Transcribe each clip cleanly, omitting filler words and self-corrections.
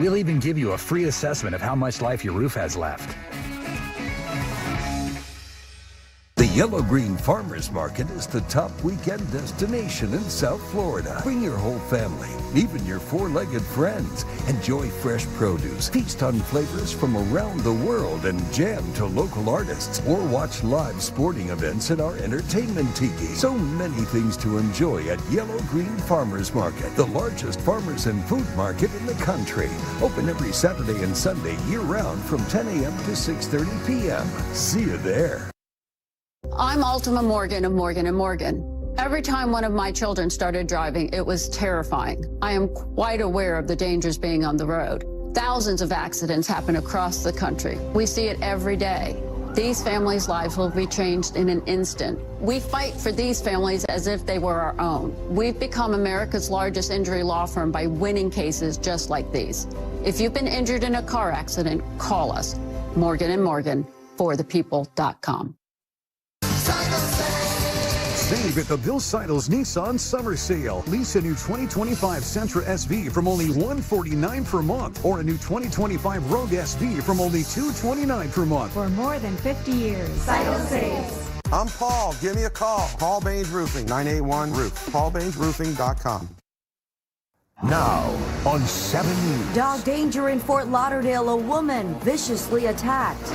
We'll even give you a free assessment of how much life your roof has left. The Yellow Green Farmers Market is the top weekend destination in South Florida. Bring your whole family, even your four-legged friends. Enjoy fresh produce, feast on flavors from around the world, and jam to local artists. Or watch live sporting events at our entertainment tiki. So many things to enjoy at Yellow Green Farmers Market, the largest farmers and food market in the country. Open every Saturday and Sunday year-round from 10 a.m. to 6:30 p.m. See you there. I'm Ultima Morgan of Morgan & Morgan. Every time one of my children started driving, it was terrifying. I am quite aware of the dangers being on the road. Thousands of accidents happen across the country. We see it every day. These families' lives will be changed in an instant. We fight for these families as if they were our own. We've become America's largest injury law firm by winning cases just like these. If you've been injured in a car accident, call us. Morgan & Morgan, forthepeople.com. Save at the Bill Seidel's Nissan Summer Sale. Lease a new 2025 Sentra SV from only $149 per month, or a new 2025 Rogue SV from only $229 per month. For more than 50 years. Seidel saves. I'm Paul. Give me a call. Paul Baines Roofing, 981-ROOF. PaulBainesRoofing.com. Now on 7 News. Dog danger in Fort Lauderdale. A woman viciously attacked.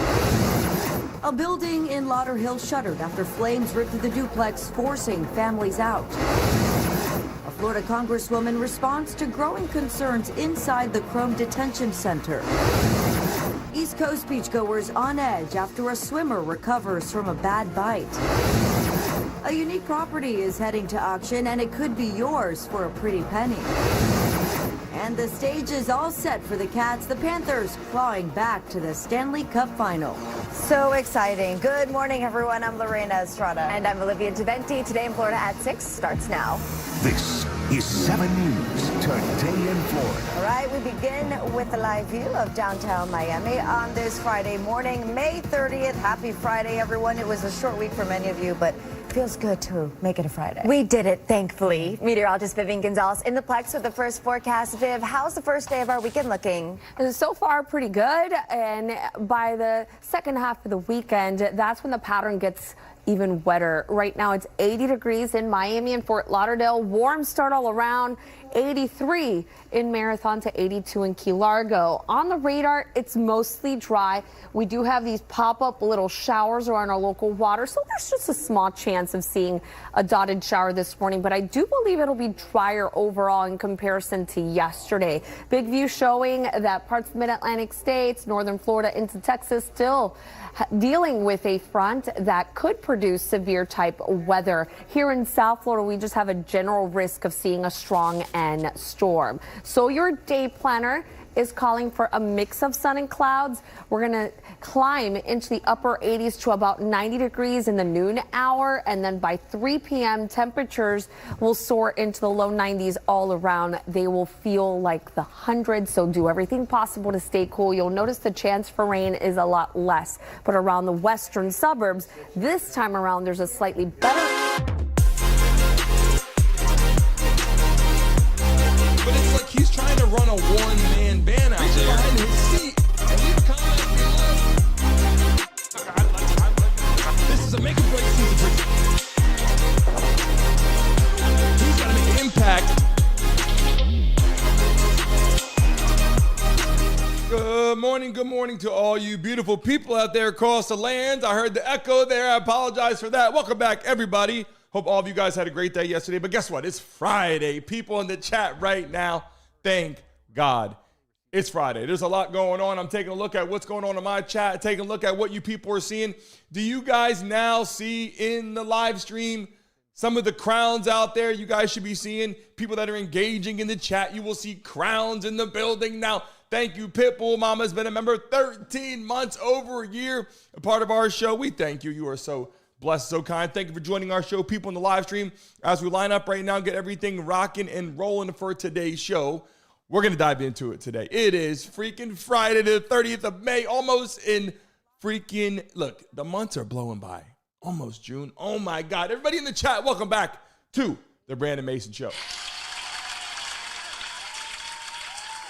A building in Lauderhill shuttered after flames ripped through the duplex, forcing families out. A Florida congresswoman responds to growing concerns inside the Chrome Detention Center. East Coast beachgoers on edge after a swimmer recovers from a bad bite. A unique property is heading to auction, and it could be yours for a pretty penny. And the stage is all set for the Cats, the Panthers clawing back to the Stanley Cup final. So exciting. Good morning, everyone. I'm Lorena Estrada. And I'm Olivia Deventi. Today in Florida at 6 starts now. This is 7 News Today in Florida. All right, we begin with a live view of downtown Miami on this Friday morning, May 30th. Happy Friday, everyone. It was a short week for many of you, but feels good to make it a Friday. We did it, thankfully. Meteorologist Vivian Gonzalez in the Plex with the first forecast. Viv, how's the first day of our weekend looking? So far, pretty good. And by the second half of the weekend, that's when the pattern gets even wetter. Right now, it's 80 degrees in Miami and Fort Lauderdale. Warm start all around. 83 in Marathon to 82 in Key Largo. On the radar, it's mostly dry. We do have these pop-up little showers around our local water, so there's just a small chance of seeing a dotted shower this morning, but I do believe it'll be drier overall in comparison to yesterday. Big view showing that parts of mid-Atlantic states, northern Florida into Texas, still dealing with a front that could produce severe type weather. Here in South Florida, we just have a general risk of seeing a strong end storm. So your day planner is calling for a mix of sun and clouds. We're going to climb into the upper 80s to about 90 degrees in the noon hour, and then by 3 p.m. temperatures will soar into the low 90s all around. They will feel like the hundreds, so do everything possible to stay cool. You'll notice the chance for rain is a lot less, but around the western suburbs this time around there's a slightly better. But it's like he's trying to run a one-man band out there. Behind his seat, and he's kind of this is a make or break season for he's got to make an impact. Good morning to all you beautiful people out there across the land. I heard the echo there. I apologize for that. Welcome back, everybody. Hope all of you guys had a great day yesterday, but guess what? It's Friday. People in the chat right now, thank God it's Friday. There's a lot going on. I'm taking a look at what's going on in my chat, taking a look at what you people are seeing. Do you guys now see in the live stream some of the crowns out there? You guys should be seeing people that are engaging in the chat. You will see crowns in the building now. Thank you, Pitbull. Mama has been a member 13 months, over a year, a part of our show. We thank you. You are so blessed, so kind. Thank you for joining our show, people in the live stream. As we line up right now, get everything rocking and rolling for today's show. We're going to dive into it today. It is freaking Friday, the 30th of May, almost in freaking, look, the months are blowing by. Almost June. Oh, my God. Everybody in the chat, welcome back to the Brandon Mason Show.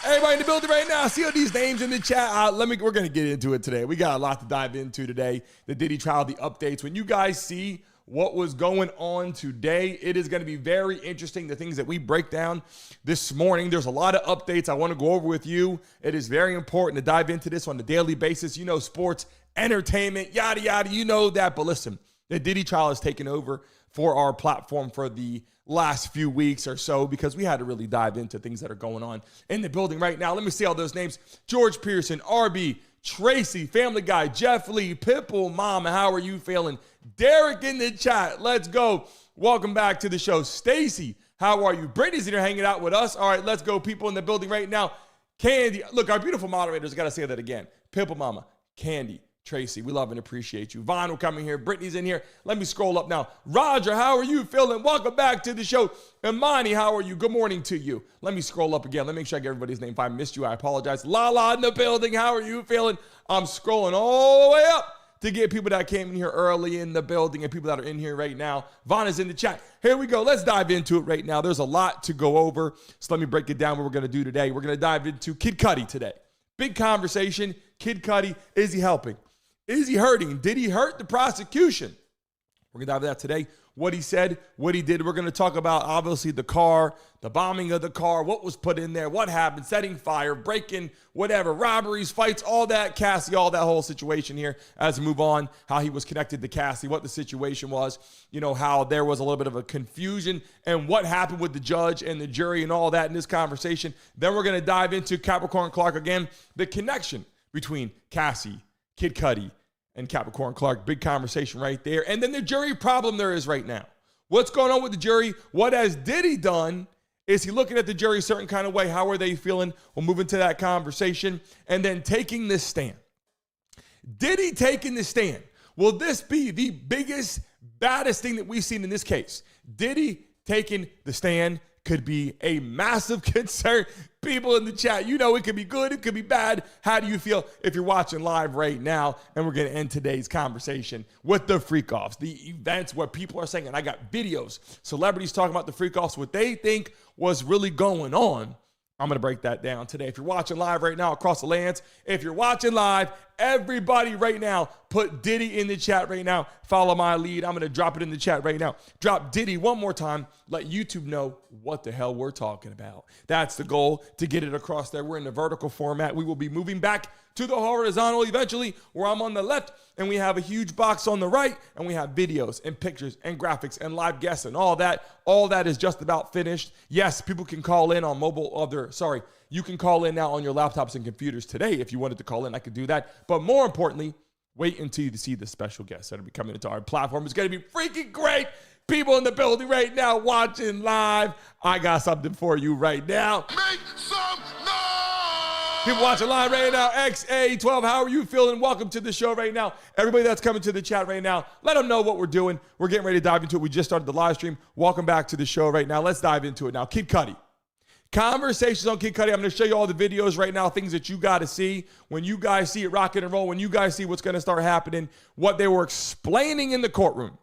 Everybody in the building right now, see all these names in the chat. We're going to get into it today. We got a lot to dive into today. The Diddy Trial, the updates. When you guys see what was going on today, it is going to be very interesting, the things that we break down this morning. There's a lot of updates I want to go over with you. It is very important to dive into this on a daily basis. You know, sports, entertainment, yada, yada, you know that. But listen, the Diddy Trial has taken over for our platform for the last few weeks or so because we had to really dive into things that are going on in the building right now. Let me see all those names. George Pearson, RB, Tracy, Family Guy, Jeff Lee, Pitbull, Mama, how are you feeling? Derek in the chat, let's go. Welcome back to the show. Stacy, how are you? Brittany's in here hanging out with us. All right, let's go. People in the building right now. Candy, look, our beautiful moderators, I got to say that again. Pitbull, Mama, Candy, Tracy, we love and appreciate you. Vaughn will come in here. Brittany's in here. Let me scroll up now. Roger, how are you feeling? Welcome back to the show. Imani, how are you? Good morning to you. Let me scroll up again. Let me make sure I get everybody's name. If I missed you, I apologize. Lala in the building. How are you feeling? I'm scrolling all the way up to get people that came in here early in the building and people that are in here right now. Vaughn is in the chat. Here we go. Let's dive into it right now. There's a lot to go over. So let me break it down what we're going to do today. We're going to dive into Kid Cudi today. Big conversation. Kid Cudi, is he helping? Is he hurting? Did he hurt the prosecution? We're going to dive into that today. What he said, what he did. We're going to talk about, obviously, the car, the bombing of the car, what was put in there, what happened, setting fire, breaking, whatever, robberies, fights, all that, Cassie, all that whole situation here as we move on, how he was connected to Cassie, what the situation was, you know, how there was a little bit of a confusion and what happened with the judge and the jury and all that in this conversation. Then we're going to dive into Capricorn Clark again, the connection between Cassie, Kid Cudi, and Capricorn Clark. Big conversation right there. And then the jury problem there is right now. What's going on with the jury? What has Diddy done? Is he looking at the jury a certain kind of way? How are they feeling? We'll move into that conversation. And then taking this stand. Diddy taking the stand. Will this be the biggest, baddest thing that we've seen in this case? Diddy taking the stand could be a massive concern. People in the chat, you know it could be good, it could be bad. How do you feel if you're watching live right now? And we're going to end today's conversation with the freak-offs, the events where people are saying, and I got videos, celebrities talking about the freak-offs, what they think was really going on. I'm going to break that down today. If you're watching live right now across the lands, if you're watching live, everybody right now, put Diddy in the chat right now. Follow my lead. I'm going to drop it in the chat right now. Drop Diddy one more time. Let YouTube know what the hell we're talking about. That's the goal, to get it across there. We're in the vertical format. We will be moving back to the horizontal eventually, where I'm on the left and we have a huge box on the right and we have videos and pictures and graphics and live guests and all that. All that is just about finished. Yes, people can call in on you can call in now on your laptops and computers today. If you wanted to call in, I could do that. But more importantly, wait until you see the special guests that will be coming into our platform. It's going to be freaking great. People in the building right now watching live. I got something for you right now. Make some noise! People watching live right now, XA12, how are you feeling? Welcome to the show right now. Everybody that's coming to the chat right now, let them know what we're doing. We're getting ready to dive into it. We just started the live stream. Welcome back to the show right now. Let's dive into it now. Kid Cudi. Conversations on Kid Cudi. I'm going to show you all the videos right now, things that you got to see. When you guys see it rocking and roll, when you guys see what's going to start happening, what they were explaining in the courtroom.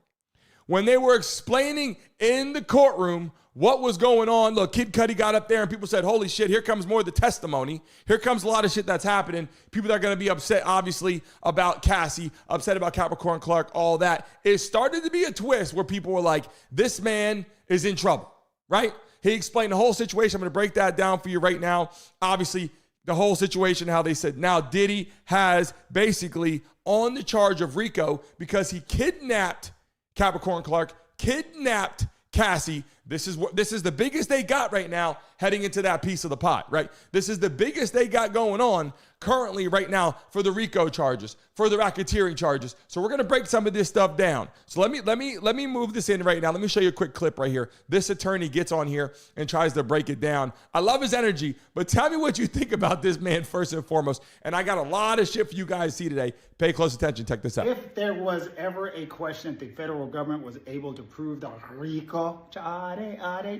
When they were explaining in the courtroom what was going on, look, Kid Cudi got up there and people said, holy shit, here comes more of the testimony. Here comes a lot of shit that's happening. People that are going to be upset, obviously, about Cassie, upset about Capricorn Clark, all that. It started to be a twist where people were like, this man is in trouble, right? He explained the whole situation. I'm going to break that down for you right now. Obviously, the whole situation, how they said now Diddy has basically on the charge of RICO because he kidnapped Capricorn Clark, kidnapped Cassie. This is the biggest they got right now heading into that piece of the pot, right? This is the biggest they got going on currently right now for the RICO charges, for the racketeering charges. So we're going to break some of this stuff down. So let me move this in right now. Let me show you a quick clip right here. This attorney gets on here and tries to break it down. I love his energy, but tell me what you think about this man first and foremost. And I got a lot of shit for you guys to see today. Pay close attention. Check this out. If there was ever a question that the federal government was able to prove the RICO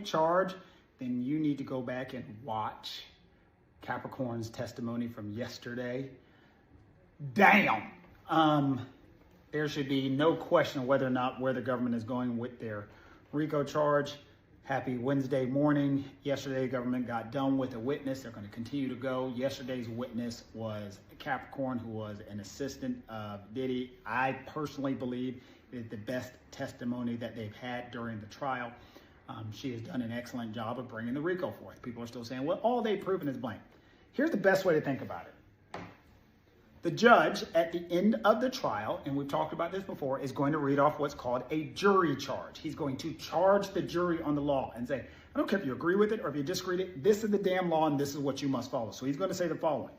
charge, then you need to go back and watch Capricorn's testimony from yesterday. Damn. There should be no question whether or not where the government is going with their RICO charge. Happy Wednesday morning. Yesterday, the government got done with a witness. They're going to continue to go. Yesterday's witness was Capricorn, who was an assistant of Diddy. I personally believe is the best testimony that they've had during the trial. She has done an excellent job of bringing the RICO forth. People are still saying, well, all they've proven is blank. Here's the best way to think about it. The judge at the end of the trial, and we've talked about this before, is going to read off what's called a jury charge. He's going to charge the jury on the law and say, I don't care if you agree with it or if you disagree with it, this is the damn law and this is what you must follow. So he's going to say the following.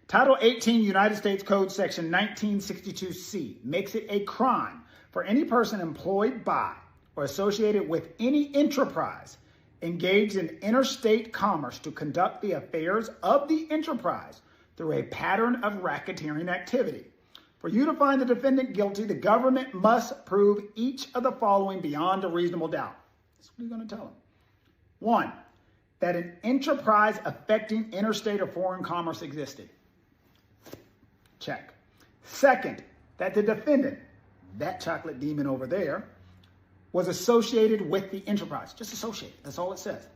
Title 18 United States Code Section 1962C makes it a crime for any person employed by or associated with any enterprise engaged in interstate commerce to conduct the affairs of the enterprise through a pattern of racketeering activity. For you to find the defendant guilty, the government must prove each of the following beyond a reasonable doubt. That's what he's going to tell him. 1, that an enterprise affecting interstate or foreign commerce existed. Check. 2nd, that the defendant, that chocolate demon over there, was associated with the enterprise. Just associated. That's all it says.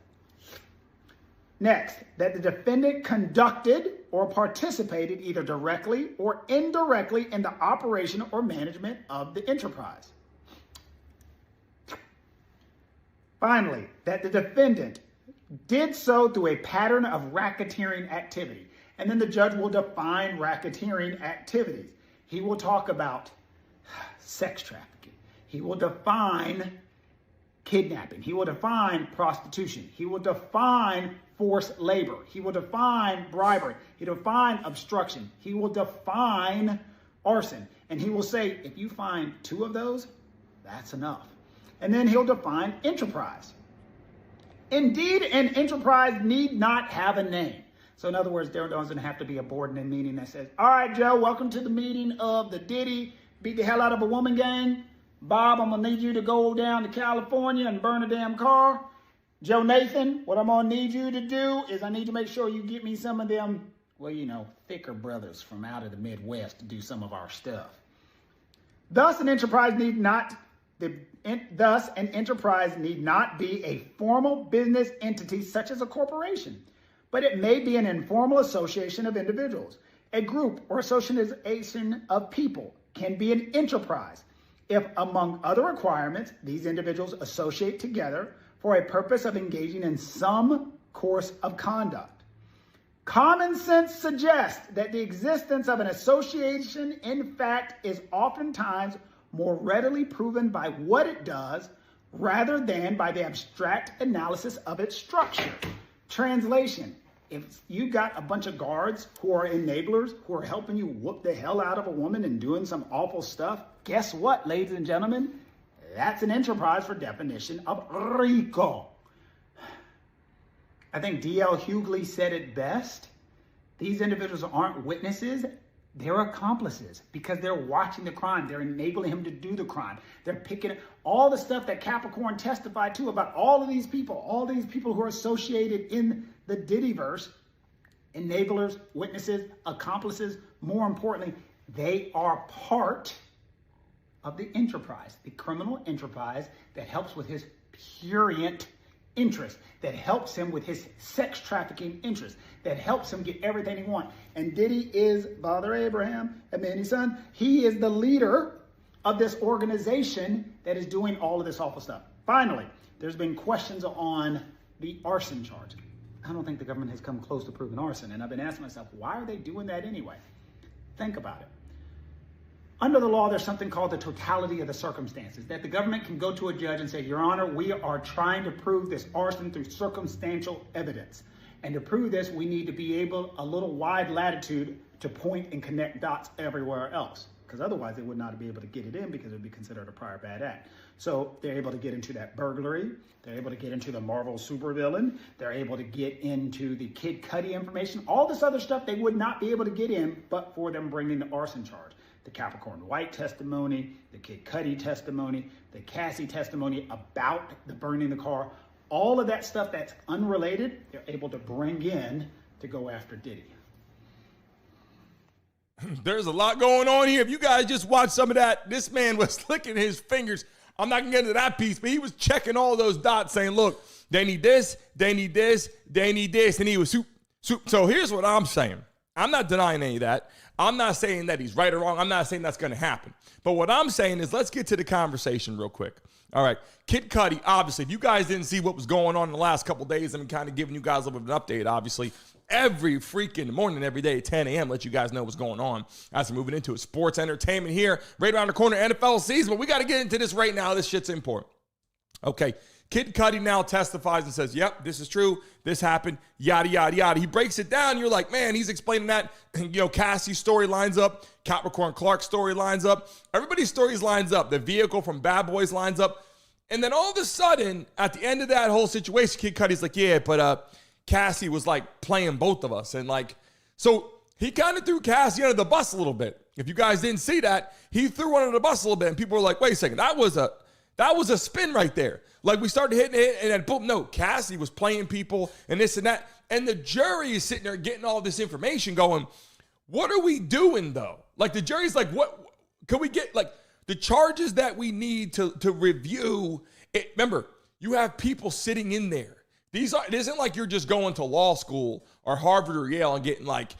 Next, that the defendant conducted or participated either directly or indirectly in the operation or management of the enterprise. Finally, that the defendant did so through a pattern of racketeering activity. And then the judge will define racketeering activities. He will talk about sex trafficking. He will define kidnapping. He will define prostitution. He will define forced labor. He will define bribery. He will define obstruction. He will define arson. And he will say, if you find 2 of those, that's enough. And then he'll define enterprise. Indeed, an enterprise need not have a name. So in other words, there doesn't have to be a board in a meeting that says, all right, Joe, welcome to the meeting of the Diddy beat the hell out of a woman gang. Bob, I'm going to need you to go down to California and burn a damn car. Joe Nathan, what I'm going to need you to do is I need to make sure you get me some of them, well, you know, thicker brothers from out of the Midwest to do some of our stuff. Thus, an enterprise need not be a formal business entity such as a corporation, but it may be an informal association of individuals. A group or association of people can be an enterprise if, among other requirements, these individuals associate together for a purpose of engaging in some course of conduct. Common sense suggests that the existence of an association, in fact, is oftentimes more readily proven by what it does rather than by the abstract analysis of its structure. Translation: if you got a bunch of guards who are enablers, who are helping you whoop the hell out of a woman and doing some awful stuff, guess what, ladies and gentlemen? That's an enterprise for definition of RICO. I think D.L. Hughley said it best. These individuals aren't witnesses, they're accomplices because they're watching the crime. They're enabling him to do the crime. They're picking all the stuff that Capricorn testified to about all of these people who are associated in the Diddyverse, enablers, witnesses, accomplices. More importantly, they are part of the enterprise, the criminal enterprise that helps with his prurient interest, that helps him with his sex trafficking interest, that helps him get everything he wants. And Diddy is Father Abraham, and Manny's son. He is the leader of this organization that is doing all of this awful stuff. Finally, there's been questions on the arson charge. I don't think the government has come close to proving arson. And I've been asking myself, why are they doing that anyway? Think about it. Under the law, there's something called the totality of the circumstances, that the government can go to a judge and say, Your Honor, we are trying to prove this arson through circumstantial evidence. And to prove this, we need to be able, a little wide latitude to point and connect dots everywhere else. Because otherwise they would not be able to get it in because it would be considered a prior bad act. So they're able to get into that burglary. They're able to get into the Marvel supervillain. They're able to get into the Kid Cudi information. All this other stuff they would not be able to get in but for them bringing the arson charge. The Capricorn White testimony, the Kid Cudi testimony, the Cassie testimony about the burning the car, all of that stuff that's unrelated, they're able to bring in to go after Diddy. There's a lot going on here. If you guys just watch some of that, this man was licking his fingers. I'm not going to get into that piece, but he was checking all those dots saying, look, they need this, they need this, they need this. And he was So here's what I'm saying. I'm not denying any of that. I'm not saying that he's right or wrong. I'm not saying that's going to happen. But what I'm saying is let's get to the conversation real quick. All right. Kid Cudi, obviously, if you guys didn't see what was going on in the last couple of days, I'm kind of giving you guys a little bit of an update, obviously. Every freaking morning, every day at 10 a.m., let you guys know what's going on as we're moving into it. Sports entertainment here, right around the corner, NFL season. But we got to get into this right now. This shit's important. Okay. Kid Cudi now testifies and says, yep, this is true. This happened, yada, yada, yada. He breaks it down. You're like, man, he's explaining that. Cassie's story lines up. Capricorn Clark's story lines up. Everybody's stories lines up. The vehicle from Bad Boys lines up. And then all of a sudden, at the end of that whole situation, Kid Cudi's like, yeah, but Cassie was like playing both of us. And like, so he kind of threw Cassie under the bus a little bit. If you guys didn't see that, he threw her under the bus a little bit. And people were like, wait a second, that was a spin right there. Like we started hitting it and then boom, no, Cassie was playing people and this and that. And the jury is sitting there getting all this information going, what are we doing though? Like the jury's like, what can we get? Like the charges that we need to review it. Remember, you have people sitting in there. It isn't like you're just going to law school or Harvard or Yale and getting like,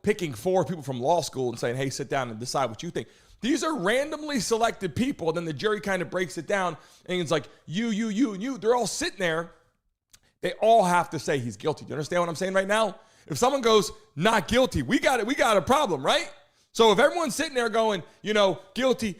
picking 4 people from law school and saying, hey, sit down and decide what you think. These are randomly selected people. And then the jury kind of breaks it down and it's like, you, and you. They're all sitting there. They all have to say he's guilty. You understand what I'm saying right now? If someone goes, not guilty, we got a problem, right? So if everyone's sitting there going, guilty,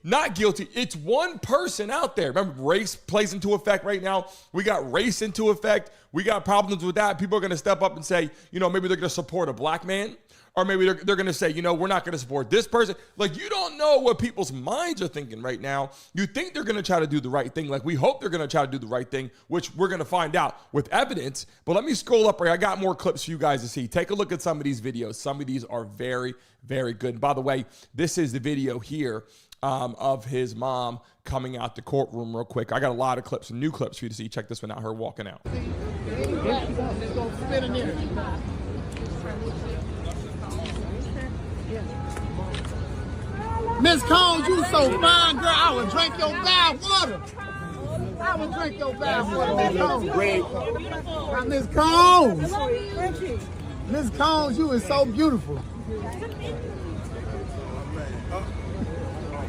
not guilty, it's one person out there. Remember, race plays into effect right now. We got race into effect. We got problems with that. People are going to step up and say, maybe they're going to support a black man. Or maybe they're going to say, we're not going to support this person. Like, you don't know what people's minds are thinking right now. You think they're going to try to do the right thing. Like, we hope they're going to try to do the right thing, which we're going to find out with evidence. But let me scroll up right here. I got more clips for you guys to see. Take a look at some of these videos. Some of these are very, very good. And by the way, this is the video here of his mom coming out the courtroom real quick. I got a lot of clips, some new clips for you to see. Check this one out, her walking out. Miss Combs, you so fine, girl. I would drink your bad water. I would drink your bad water, Miss Combs. Now, Miss Combs. Miss Combs, you is so beautiful.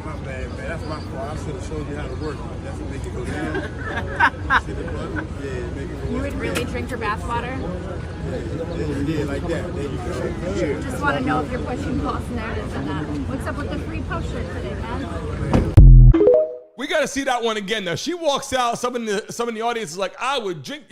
My bad, man. That's my fault. I should have showed you how to work. That's what make it go down. You would really drink your bath water? Yeah, like that. There you go. Yeah. Just want to know if you're pushing false narratives and that. What's up with the free post shirt today, man? We got to see that one again, though. She walks out. Some in the audience is like, I would drink.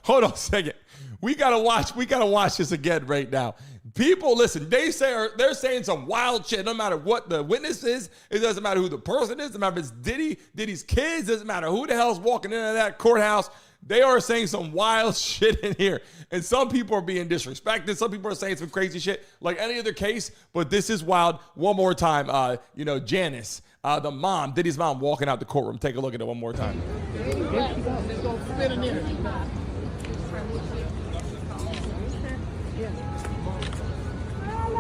Hold on a second. We got to watch this again right now. People, listen, they're saying some wild shit. No matter what the witness is, it doesn't matter who the person is. It doesn't matter if it's Diddy's kids. It doesn't matter who the hell's walking into that courthouse. They are saying some wild shit in here. And some people are being disrespected. Some people are saying some crazy shit like any other case. But this is wild. One more time, Janice, the mom, Diddy's mom, walking out the courtroom. Take a look at it one more time.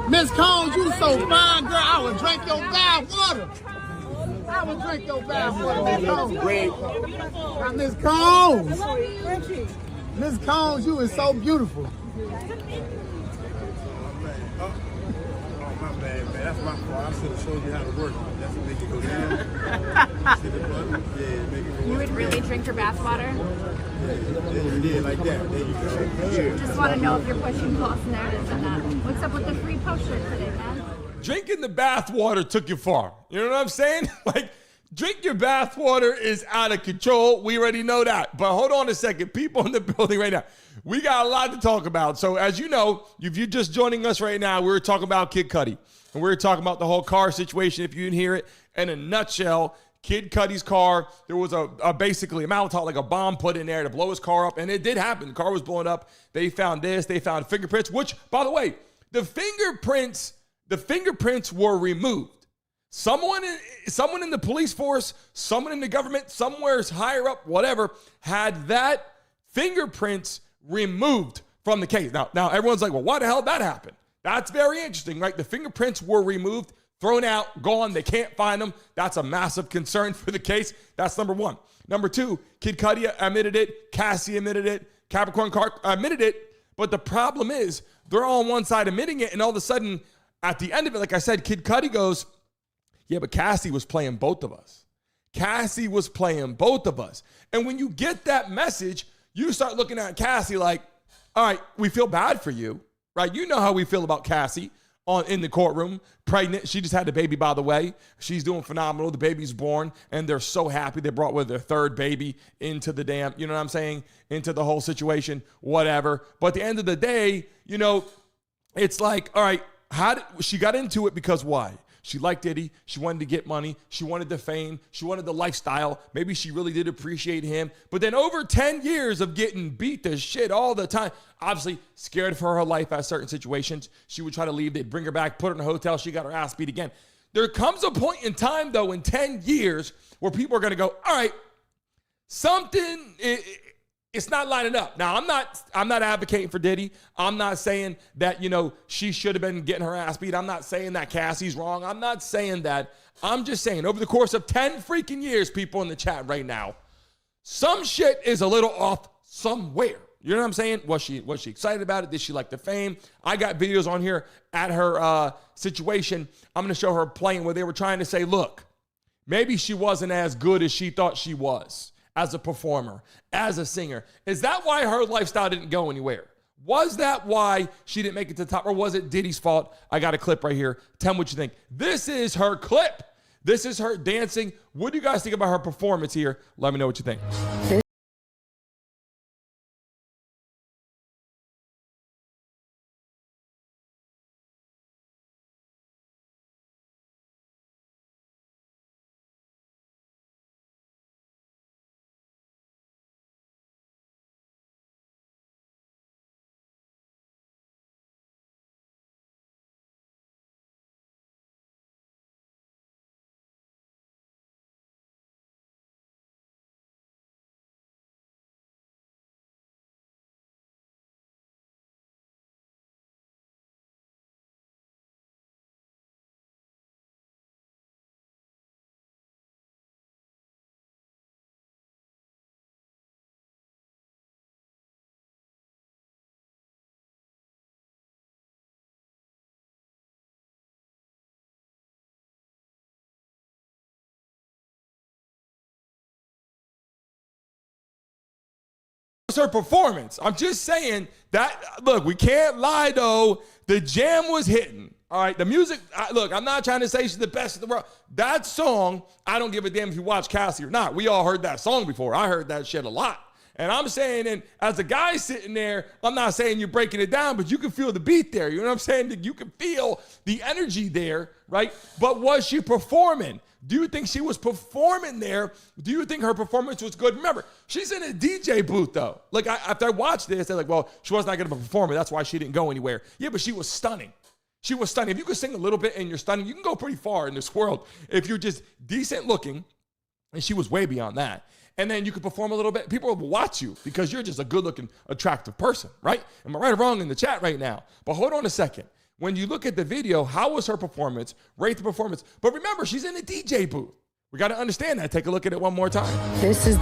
Miss Combs, you so fine, girl. I would drink your bad water. I would drink your bad water, Miss Combs. Now, Miss Combs. Miss Combs, you is so beautiful. My bad, man. That's my fault. I should have showed you how to work. That's what make it go down. You would really drink your bath water? Yeah, like that. There you go. Yeah. Just want to know if you're pushing false narratives and that. What's up with the free post shirt today, man? Drinking the bath water took you far. You know what I'm saying? Like, drink your bath water is out of control. We already know that. But hold on a second. People in the building right now, we got a lot to talk about. So as you know, if you're just joining us right now, we're talking about Kid Cudi. And we're talking about the whole car situation. If you didn't hear it, in a nutshell, Kid Cudi's car, there was basically a Molotov, like a bomb put in there to blow his car up. And it did happen. The car was blown up. They found this. They found fingerprints, which, by the way, the fingerprints were removed. Someone in the police force, someone in the government, somewhere higher up, whatever, had that fingerprints removed from the case. Now everyone's like, well, why the hell did that happen? That's very interesting, right? The fingerprints were removed thrown out, gone. They can't find them. That's a massive concern for the case. That's number one. Number two, Kid Cudi admitted it. Cassie admitted it. Capricorn admitted it. But the problem is they're all on one side admitting it. And all of a sudden, at the end of it, like I said, Kid Cudi goes, yeah, but Cassie was playing both of us. Cassie was playing both of us. And when you get that message, you start looking at Cassie like, all right, we feel bad for you, right? You know how we feel about Cassie in the courtroom, pregnant. She just had a baby, by the way. She's doing phenomenal. The baby's born, and they're so happy they brought with their third baby into the damn, you know what I'm saying, into the whole situation, whatever. But at the end of the day, you know, it's like, all right, she got into it because why? She liked Diddy. She wanted to get money. She wanted the fame. She wanted the lifestyle. Maybe she really did appreciate him. But then over 10 years of getting beat to shit all the time, obviously scared for her life at certain situations. She would try to leave. They'd bring her back, put her in a hotel. She got her ass beat again. There comes a point in time, though, in 10 years where people are going to go, all right, something... It's not lining up. Now, I'm not advocating for Diddy. I'm not saying that, you know, she should have been getting her ass beat. I'm not saying that Cassie's wrong. I'm not saying that. I'm just saying over the course of 10 freaking years, people in the chat right now, some shit is a little off somewhere. You know what I'm saying? Was she excited about it? Did she like the fame? I got videos on here at her situation. I'm going to show her playing where they were trying to say, look, maybe she wasn't as good as she thought she was. As a performer, as a singer. Is that why her lifestyle didn't go anywhere? Was that why she didn't make it to the top? Or was it Diddy's fault? I got a clip right here. Tell me what you think. This is her clip. This is her dancing. What do you guys think about her performance here? Let me know what you think. Her performance. I'm just saying that, look, we can't lie though. The jam was hitting. All right, the music, look, I'm not trying to say she's the best in the world. That song, I don't give a damn if you watch Cassie or not. We all heard that song before. I heard that shit a lot. And I'm saying, and as a guy sitting there, I'm not saying you're breaking it down, but you can feel the beat there. You know what I'm saying? You can feel the energy there, right? But was she performing? Do you think she was performing there? Do you think her performance was good? Remember, she's in a DJ booth, though. Like, after I watched this, they're like, well, she was not going to be a performer. That's why she didn't go anywhere. Yeah, but she was stunning. She was stunning. If you could sing a little bit and you're stunning, you can go pretty far in this world if you're just decent looking. And she was way beyond that. And then you could perform a little bit. People will watch you because you're just a good-looking, attractive person, right? Am I right or wrong in the chat right now? But hold on a second. When you look at the video, how was her performance? Rate the performance. But remember, she's in a DJ booth. We got to understand that. Take a look at it one more time. This is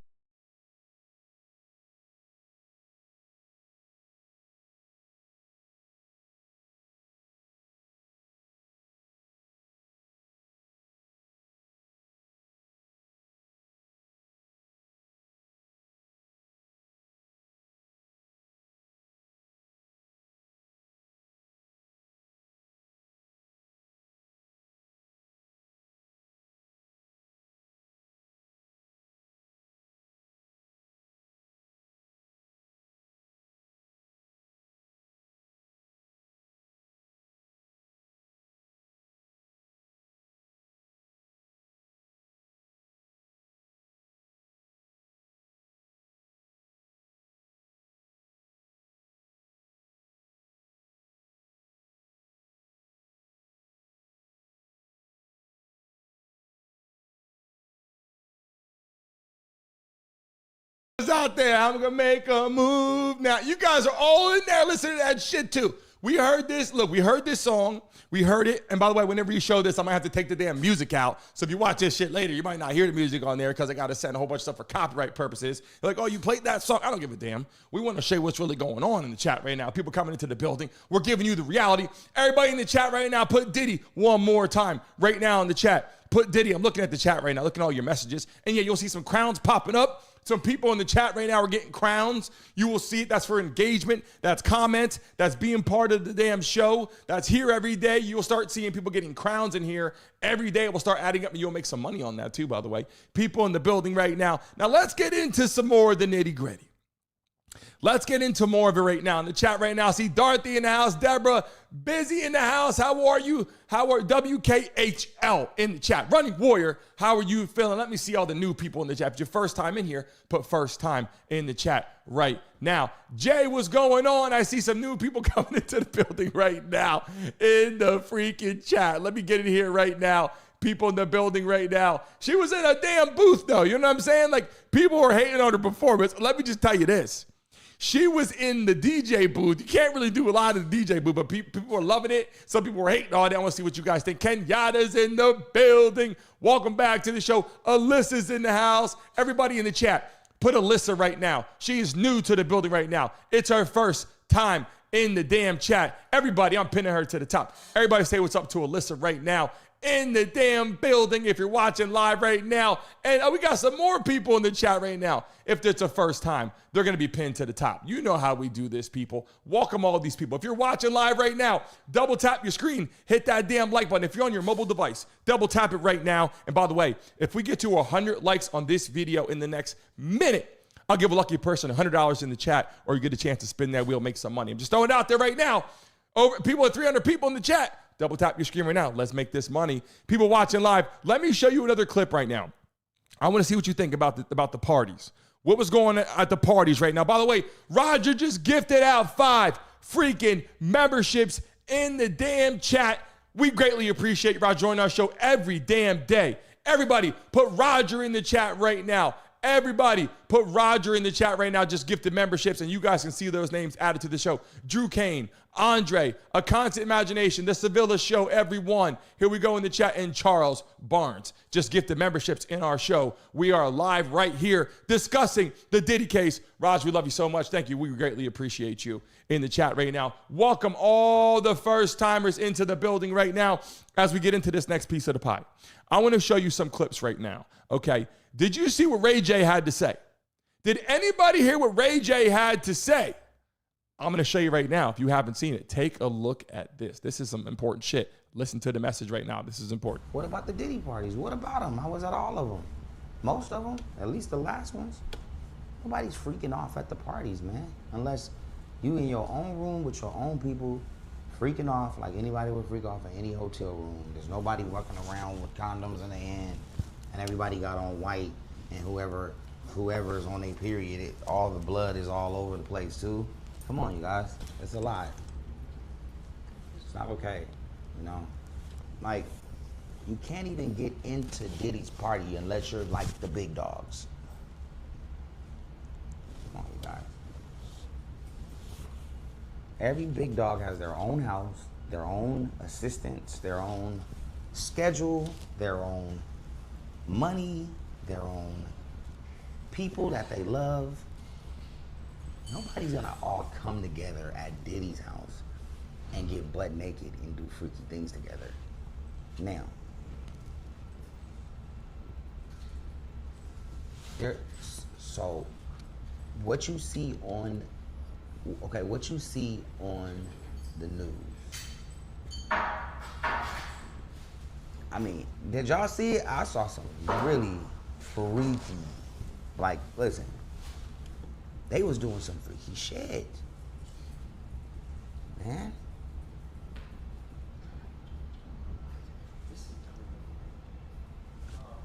out there. I'm gonna make a move now. You guys are all in there listening to that shit too. We heard this. Look, we heard this song. We heard it. And by the way, whenever you show this, I'm going to have to take the damn music out. So if you watch this shit later, you might not hear the music on there because I got to send a whole bunch of stuff for copyright purposes. You're like, oh, you played that song? I don't give a damn. We want to show you what's really going on in the chat right now. People coming into the building. We're giving you the reality. Everybody in the chat right now, put Diddy one more time right now in the chat. Put Diddy. I'm looking at the chat right now, looking at all your messages. And yeah, you'll see some crowns popping up. Some people in the chat right now are getting crowns. You will see it. That's for engagement. That's comments. That's being part of the damn show. That's here every day. You'll start seeing people getting crowns in here every day. It will start adding up, and you'll make some money on that too, by the way. People in the building right now. Now let's get into some more of the nitty gritty. Let's get into more of it right now. In the chat right now, I see Dorothy in the house, Deborah, Busy in the house. How are you? How are WKHL in the chat? Running Warrior, how are you feeling? Let me see all the new people in the chat. If it's your first time in here, put first time in the chat right now. Jay, what's going on? I see some new people coming into the building right now in the freaking chat. Let me get in here right now. People in the building right now. She was in a damn booth though. You know what I'm saying? Like people were hating on her performance. Let me just tell you this. She was in the DJ booth. You can't really do a lot of the DJ booth, but people were loving it. Some people were hating on it. I want to see what you guys think. Kenyatta's in the building. Welcome back to the show. Alyssa's in the house. Everybody in the chat, put Alyssa right now. She is new to the building right now. It's her first time in the damn chat. Everybody, I'm pinning her to the top. Everybody say what's up to Alyssa right now in the damn building if you're watching live right now. And we got some more people in the chat right now. If it's a first time, they're going to be pinned to the top. You know how we do this, people. Welcome all these people. If you're watching live right now, double tap your screen. Hit that damn like button. If you're on your mobile device, double tap it right now. And by the way, if we get to 100 likes on this video in the next minute, I'll give a lucky person $100 in the chat, or you get a chance to spin that wheel, make some money. I'm just throwing it out there right now. People at 300 people in the chat. Double tap your screen right now. Let's make this money. People watching live, let me show you another clip right now. I want to see what you think about the parties. What was going on at the parties right now? By the way, Roger just gifted out 5 freaking memberships in the damn chat. We greatly appreciate Roger joining our show every damn day. Everybody, put Roger in the chat right now. Everybody, put Roger in the chat right now. Just gifted memberships, and you guys can see those names added to the show. Drew Kane, Andre, A Constant Imagination, The Sevilla Show, everyone. Here we go in the chat. And Charles Barnes just gifted memberships in our show. We are live right here discussing the Diddy case. Raj, we love you so much. Thank you. We greatly appreciate you in the chat right now. Welcome all the first timers into the building right now as we get into this next piece of the pie. I want to show you some clips right now, okay? Did you see what Ray J had to say? Did anybody hear what Ray J had to say? I'm going to show you right now. If you haven't seen it, take a look at this. This is some important shit. Listen to the message right now. This is important. What about the Diddy parties? What about them? I was at all of them. Most of them, at least the last ones. Nobody's freaking off at the parties, man. Unless you in your own room with your own people freaking off like anybody would freak off in any hotel room. There's nobody walking around with condoms in their hand and everybody got on white, and whoever's on their period, all the blood is all over the place too. Come on, you guys. It's a lie. It's not okay, you know? Like, you can't even get into Diddy's party unless you're like the big dogs. Come on, you guys. Every big dog has their own house, their own assistants, their own schedule, their own money, their own people that they love. Nobody's gonna all come together at Diddy's house and get butt naked and do freaky things together. Now, so what you see on, what you see on the news. I mean, did y'all see it? I saw something really freaky. Like, listen, they was doing some freaky shit, man.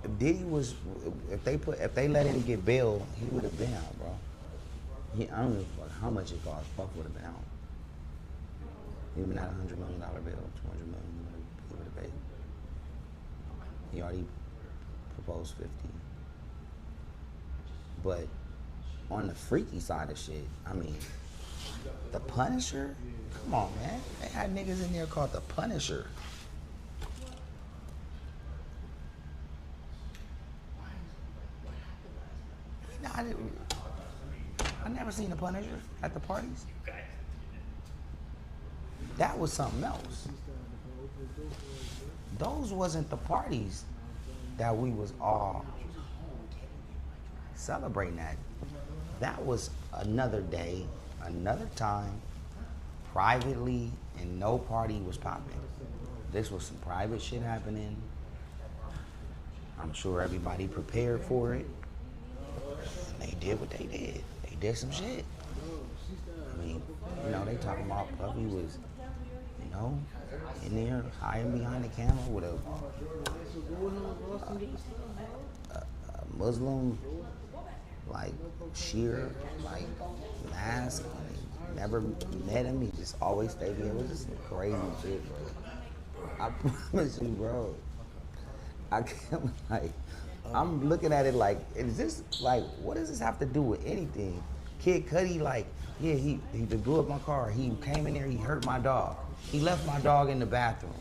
If Diddy was, if they let him get bail, he would have been out, bro. I don't know how much it cost. Fuck would have been out. Even at $100 million bail, $200 million, he would have paid. He already proposed 50. But on the freaky side of shit, I mean, The Punisher? Come on, man. They had niggas in there called the Punisher. I never seen the Punisher at the parties. That was something else. Those wasn't the parties that we was all celebrating at. That was another day, another time, privately, and no party was popping. This was some private shit happening. I'm sure everybody prepared for it. And they did what they did. They did some shit. I mean, you know, they talking about Puffy was, you know, in there hiding behind the camera with a Muslim, like, sheer, like, mask. Never met him. He just always stayed there. It was just some crazy shit, bro. I promise you, bro. I can't, like, I'm looking at it like, is this, like, what does this have to do with anything? Kid Cudi, like, yeah, he blew up my car. He came in there, he hurt my dog. He left my dog in the bathroom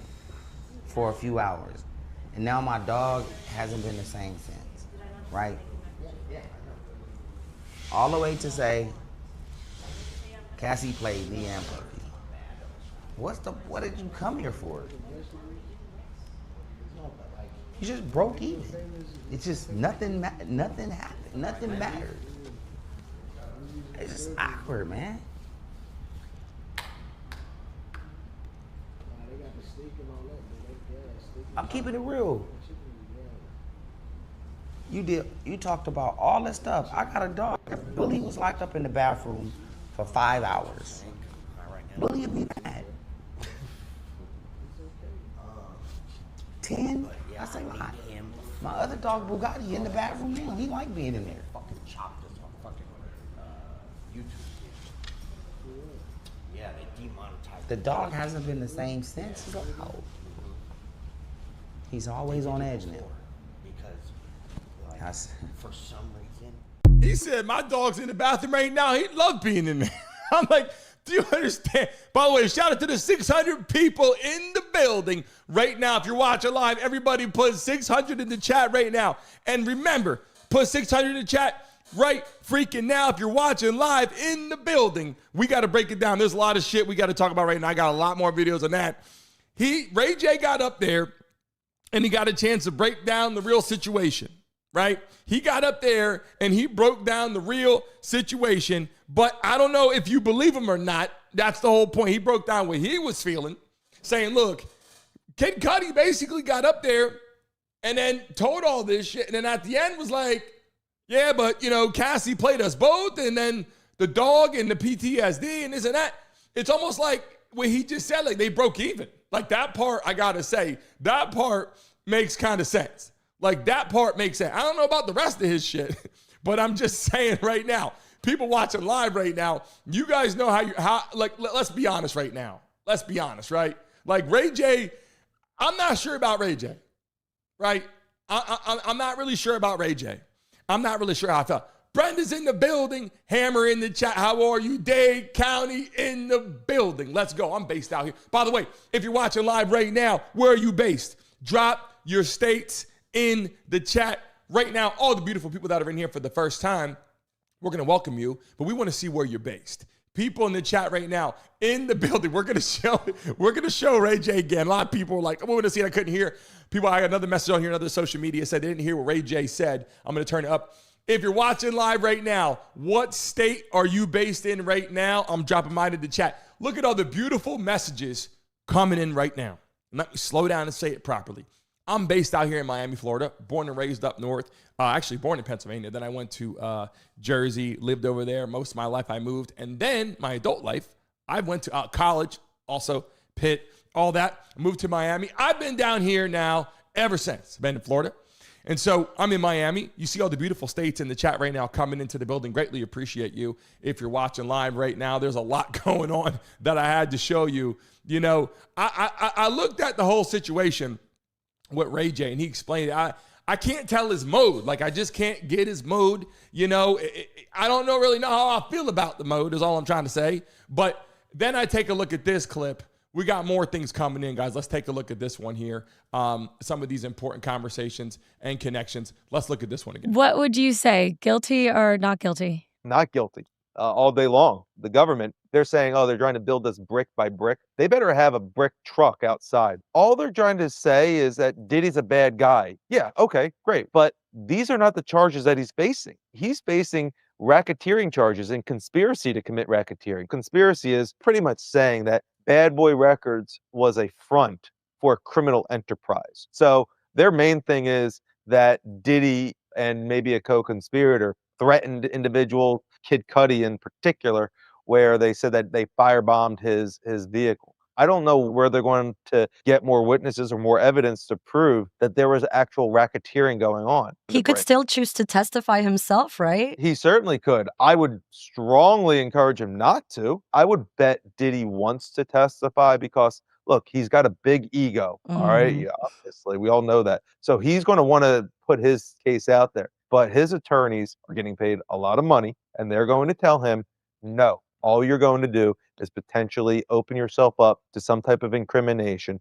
for a few hours. And now my dog hasn't been the same since, right? All the way to say, Cassie played me and Puffy. What did you come here for? You just broke even. It's just nothing happened, nothing mattered. It's just awkward, man. I'm keeping it real. You talked about all this stuff. I got a dog. Billy was locked up in the bathroom for 5 hours. Billy would be mad. 10? That's a lot. My other dog, Bugatti, in the bathroom now. He like being in there. Fucking chopped us on fucking YouTube. Yeah, they demonetized. The dog hasn't been the same since. He's always on edge now. Because, for some reason. He said, my dog's in the bathroom right now. He'd love being in there. I'm like, do you understand? By the way, shout out to the 600 people in the building right now. If you're watching live, everybody put 600 in the chat right now. And remember, put 600 in the chat right freaking now. If you're watching live in the building, we got to break it down. There's a lot of shit we got to talk about right now. I got a lot more videos on that. Ray J got up there and he got a chance to break down the real situation, right? He got up there and he broke down the real situation, but I don't know if you believe him or not. That's the whole point. He broke down what he was feeling, saying, look, Kid Cudi basically got up there and then told all this shit. And then at the end was like, yeah, but, you know, Cassie played us both. And then the dog and the PTSD and this and that. It's almost like what he just said, like they broke even. Like that part, I got to say, that part makes kind of sense. Like that part makes sense. I don't know about the rest of his shit, but I'm just saying right now, people watching live right now, you guys know let's be honest right now. Let's be honest, right? Like Ray J, I'm not sure about Ray J, right? I'm not really sure about Ray J. I'm not really sure how I felt. Brenda's in the building. Hammer in the chat. How are you? Dade County in the building. Let's go. I'm based out here. By the way, if you're watching live right now, where are you based? Drop your states in the chat right now. All the beautiful people that are in here for the first time, we're going to welcome you, but we want to see where you're based. People in the chat right now in the building. We're going to show Ray J again. A lot of people are like, I'm going to see it. I couldn't hear. People, I got another message on here, another social media said they didn't hear what Ray J said. I'm going to turn it up. If you're watching live right now, what state are you based in right now? I'm dropping mine in the chat. Look at all the beautiful messages coming in right now. Let me slow down and say it properly. I'm based out here in Miami, Florida, born and raised up north. Actually born in Pennsylvania. Then I went to Jersey, lived over there. Most of my life I moved. And then my adult life, I went to college, also Pitt, all that. Moved to Miami. I've been down here now ever since. Been in Florida. And so I'm in Miami. You see all the beautiful states in the chat right now coming into the building. Greatly appreciate you. If you're watching live right now, there's a lot going on that I had to show you. You know, I looked at the whole situation with Ray J, and he explained it. I I can't tell his mode. Like, I just can't get his mode. You know, I don't really know how I feel about the mode is all I'm trying to say. But then I take a look at this clip. We got more things coming in, guys. Let's take a look at this one here. Some of these important conversations and connections. Let's look at this one again. What would you say? Guilty or not guilty? Not guilty. All day long. The government, they're saying, oh, they're trying to build this brick by brick. They better have a brick truck outside. All they're trying to say is that Diddy's a bad guy. Yeah, okay, great. But these are not the charges that he's facing. He's facing racketeering charges and conspiracy to commit racketeering. Conspiracy is pretty much saying that Bad Boy Records was a front for a criminal enterprise. So their main thing is that Diddy and maybe a co-conspirator threatened individual, Kid Cudi in particular, where they said that they firebombed his vehicle. I don't know where they're going to get more witnesses or more evidence to prove that there was actual racketeering going on. He could still choose to testify himself, right? He certainly could. I would strongly encourage him not to. I would bet Diddy wants to testify because, look, he's got a big ego, all right? Yeah, obviously, we all know that. So he's going to want to put his case out there. But his attorneys are getting paid a lot of money, and they're going to tell him, no, all you're going to do is potentially open yourself up to some type of incrimination.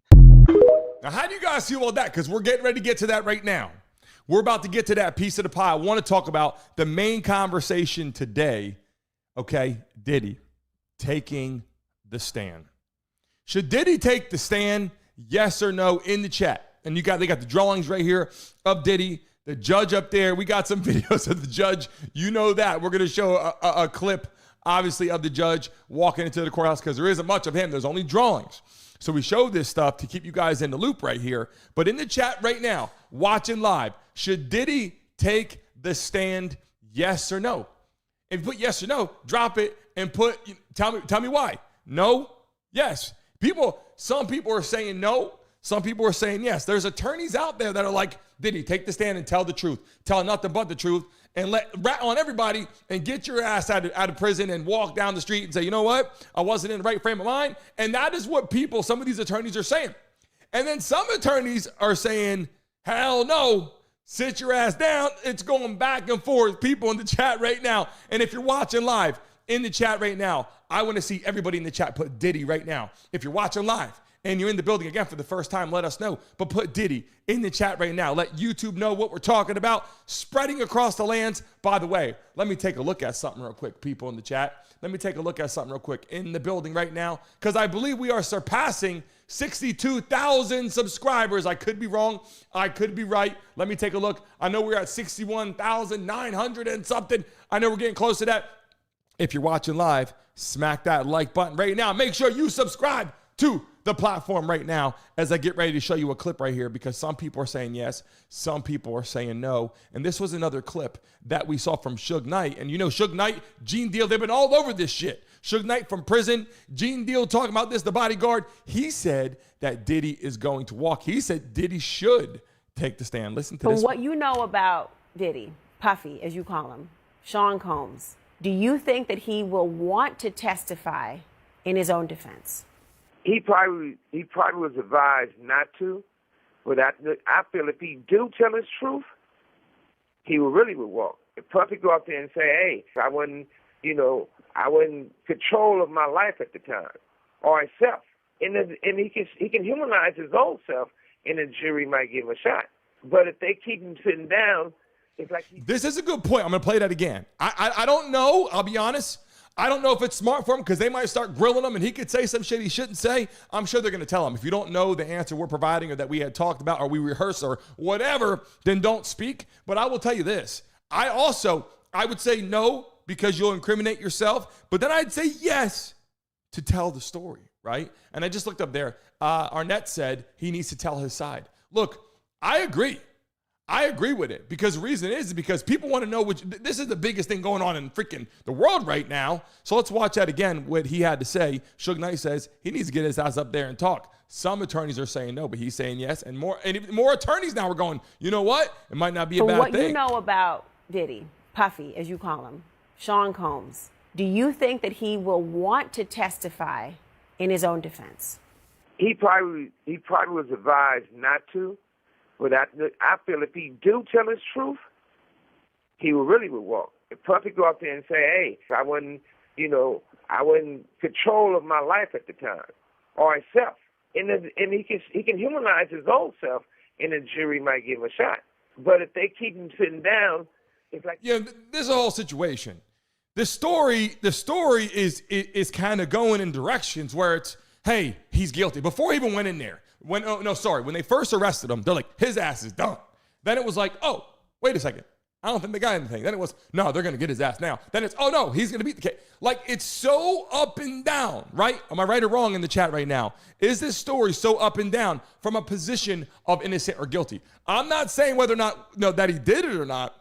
Now, how do you guys feel about that? Because we're getting ready to get to that right now. We're about to get to that piece of the pie. I want to talk about the main conversation today, okay? Diddy taking the stand. Should Diddy take the stand, yes or no, in the chat? And they got the drawings right here of Diddy. The judge up there, we got some videos of the judge. You know that. We're going to show a clip, obviously, of the judge walking into the courthouse because there isn't much of him. There's only drawings. So we show this stuff to keep you guys in the loop right here. But in the chat right now, watching live, should Diddy take the stand, yes or no? If you put yes or no, drop it and tell me why. No, yes. Some people are saying no. Some people are saying yes. There's attorneys out there that are like, Diddy, take the stand and tell the truth. Tell nothing but the truth and rat on everybody and get your ass out of prison and walk down the street and say, you know what? I wasn't in the right frame of mind. And that is what some of these attorneys are saying. And then some attorneys are saying, hell no, sit your ass down. It's going back and forth. People in the chat right now. And if you're watching live in the chat right now, I want to see everybody in the chat put Diddy right now. If you're watching live, and you're in the building again for the first time, let us know. But put Diddy in the chat right now. Let YouTube know what we're talking about. Spreading across the lands. By the way, let me take a look at something real quick, people in the chat. Let me take a look at something real quick in the building right now, because I believe we are surpassing 62,000 subscribers. I could be wrong. I could be right. Let me take a look. I know we're at 61,900 and something. I know we're getting close to that. If you're watching live, smack that like button right now. Make sure you subscribe to the platform right now as I get ready to show you a clip right here, because some people are saying yes, some people are saying no. And this was another clip that we saw from Suge Knight. And you know, Suge Knight, Gene Deal, they've been all over this shit. Suge Knight from prison, Gene Deal talking about this, the bodyguard. He said that Diddy is going to walk. He said Diddy should take the stand. Listen to this. From what you know about Diddy, Puffy, as you call him, Sean Combs, do you think that he will want to testify in his own defense? He probably was advised not to, but I feel if he do tell his truth, he really would walk. If Puffy go out there and say, hey, I wasn't control of my life at the time, or himself, and he can humanize his own self, and the jury might give him a shot. But if they keep him sitting down, it's like this is a good point. I'm gonna play that again. I don't know. I'll be honest. I don't know if it's smart for him, because they might start grilling him and he could say some shit he shouldn't say. I'm sure they're going to tell him, if you don't know the answer we're providing or that we had talked about or we rehearsed or whatever, then don't speak. But I will tell you this. I would say no, because you'll incriminate yourself. But then I'd say yes to tell the story, right? And I just looked up there. Arnett said he needs to tell his side. Look, I agree. I agree with it, because the reason is because people want to know this is the biggest thing going on in freaking the world right now. So let's watch that again, what he had to say. Suge Knight says he needs to get his ass up there and talk. Some attorneys are saying no, but he's saying yes. And more attorneys now are going, you know what? It might not be a bad thing. From what you know about Diddy, Puffy, as you call him, Sean Combs, do you think that he will want to testify in his own defense? He probably was advised not to. But I feel if he do tell his truth, he really would walk. If Puffy go out there and say, hey, I wasn't control of my life at the time, or himself, and he can humanize his own self, and the jury might give him a shot. But if they keep him sitting down, it's like there's a whole situation. The story is kind of going in directions where it's, hey, he's guilty. Before he even went in there, when they first arrested him, they're like, his ass is done. Then it was like, oh, wait a second. I don't think they got anything. Then it was, no, they're going to get his ass now. Then it's, oh, no, he's going to beat the case. Like, it's so up and down, right? Am I right or wrong in the chat right now? Is this story so up and down from a position of innocent or guilty? I'm not saying whether or not, that he did it or not.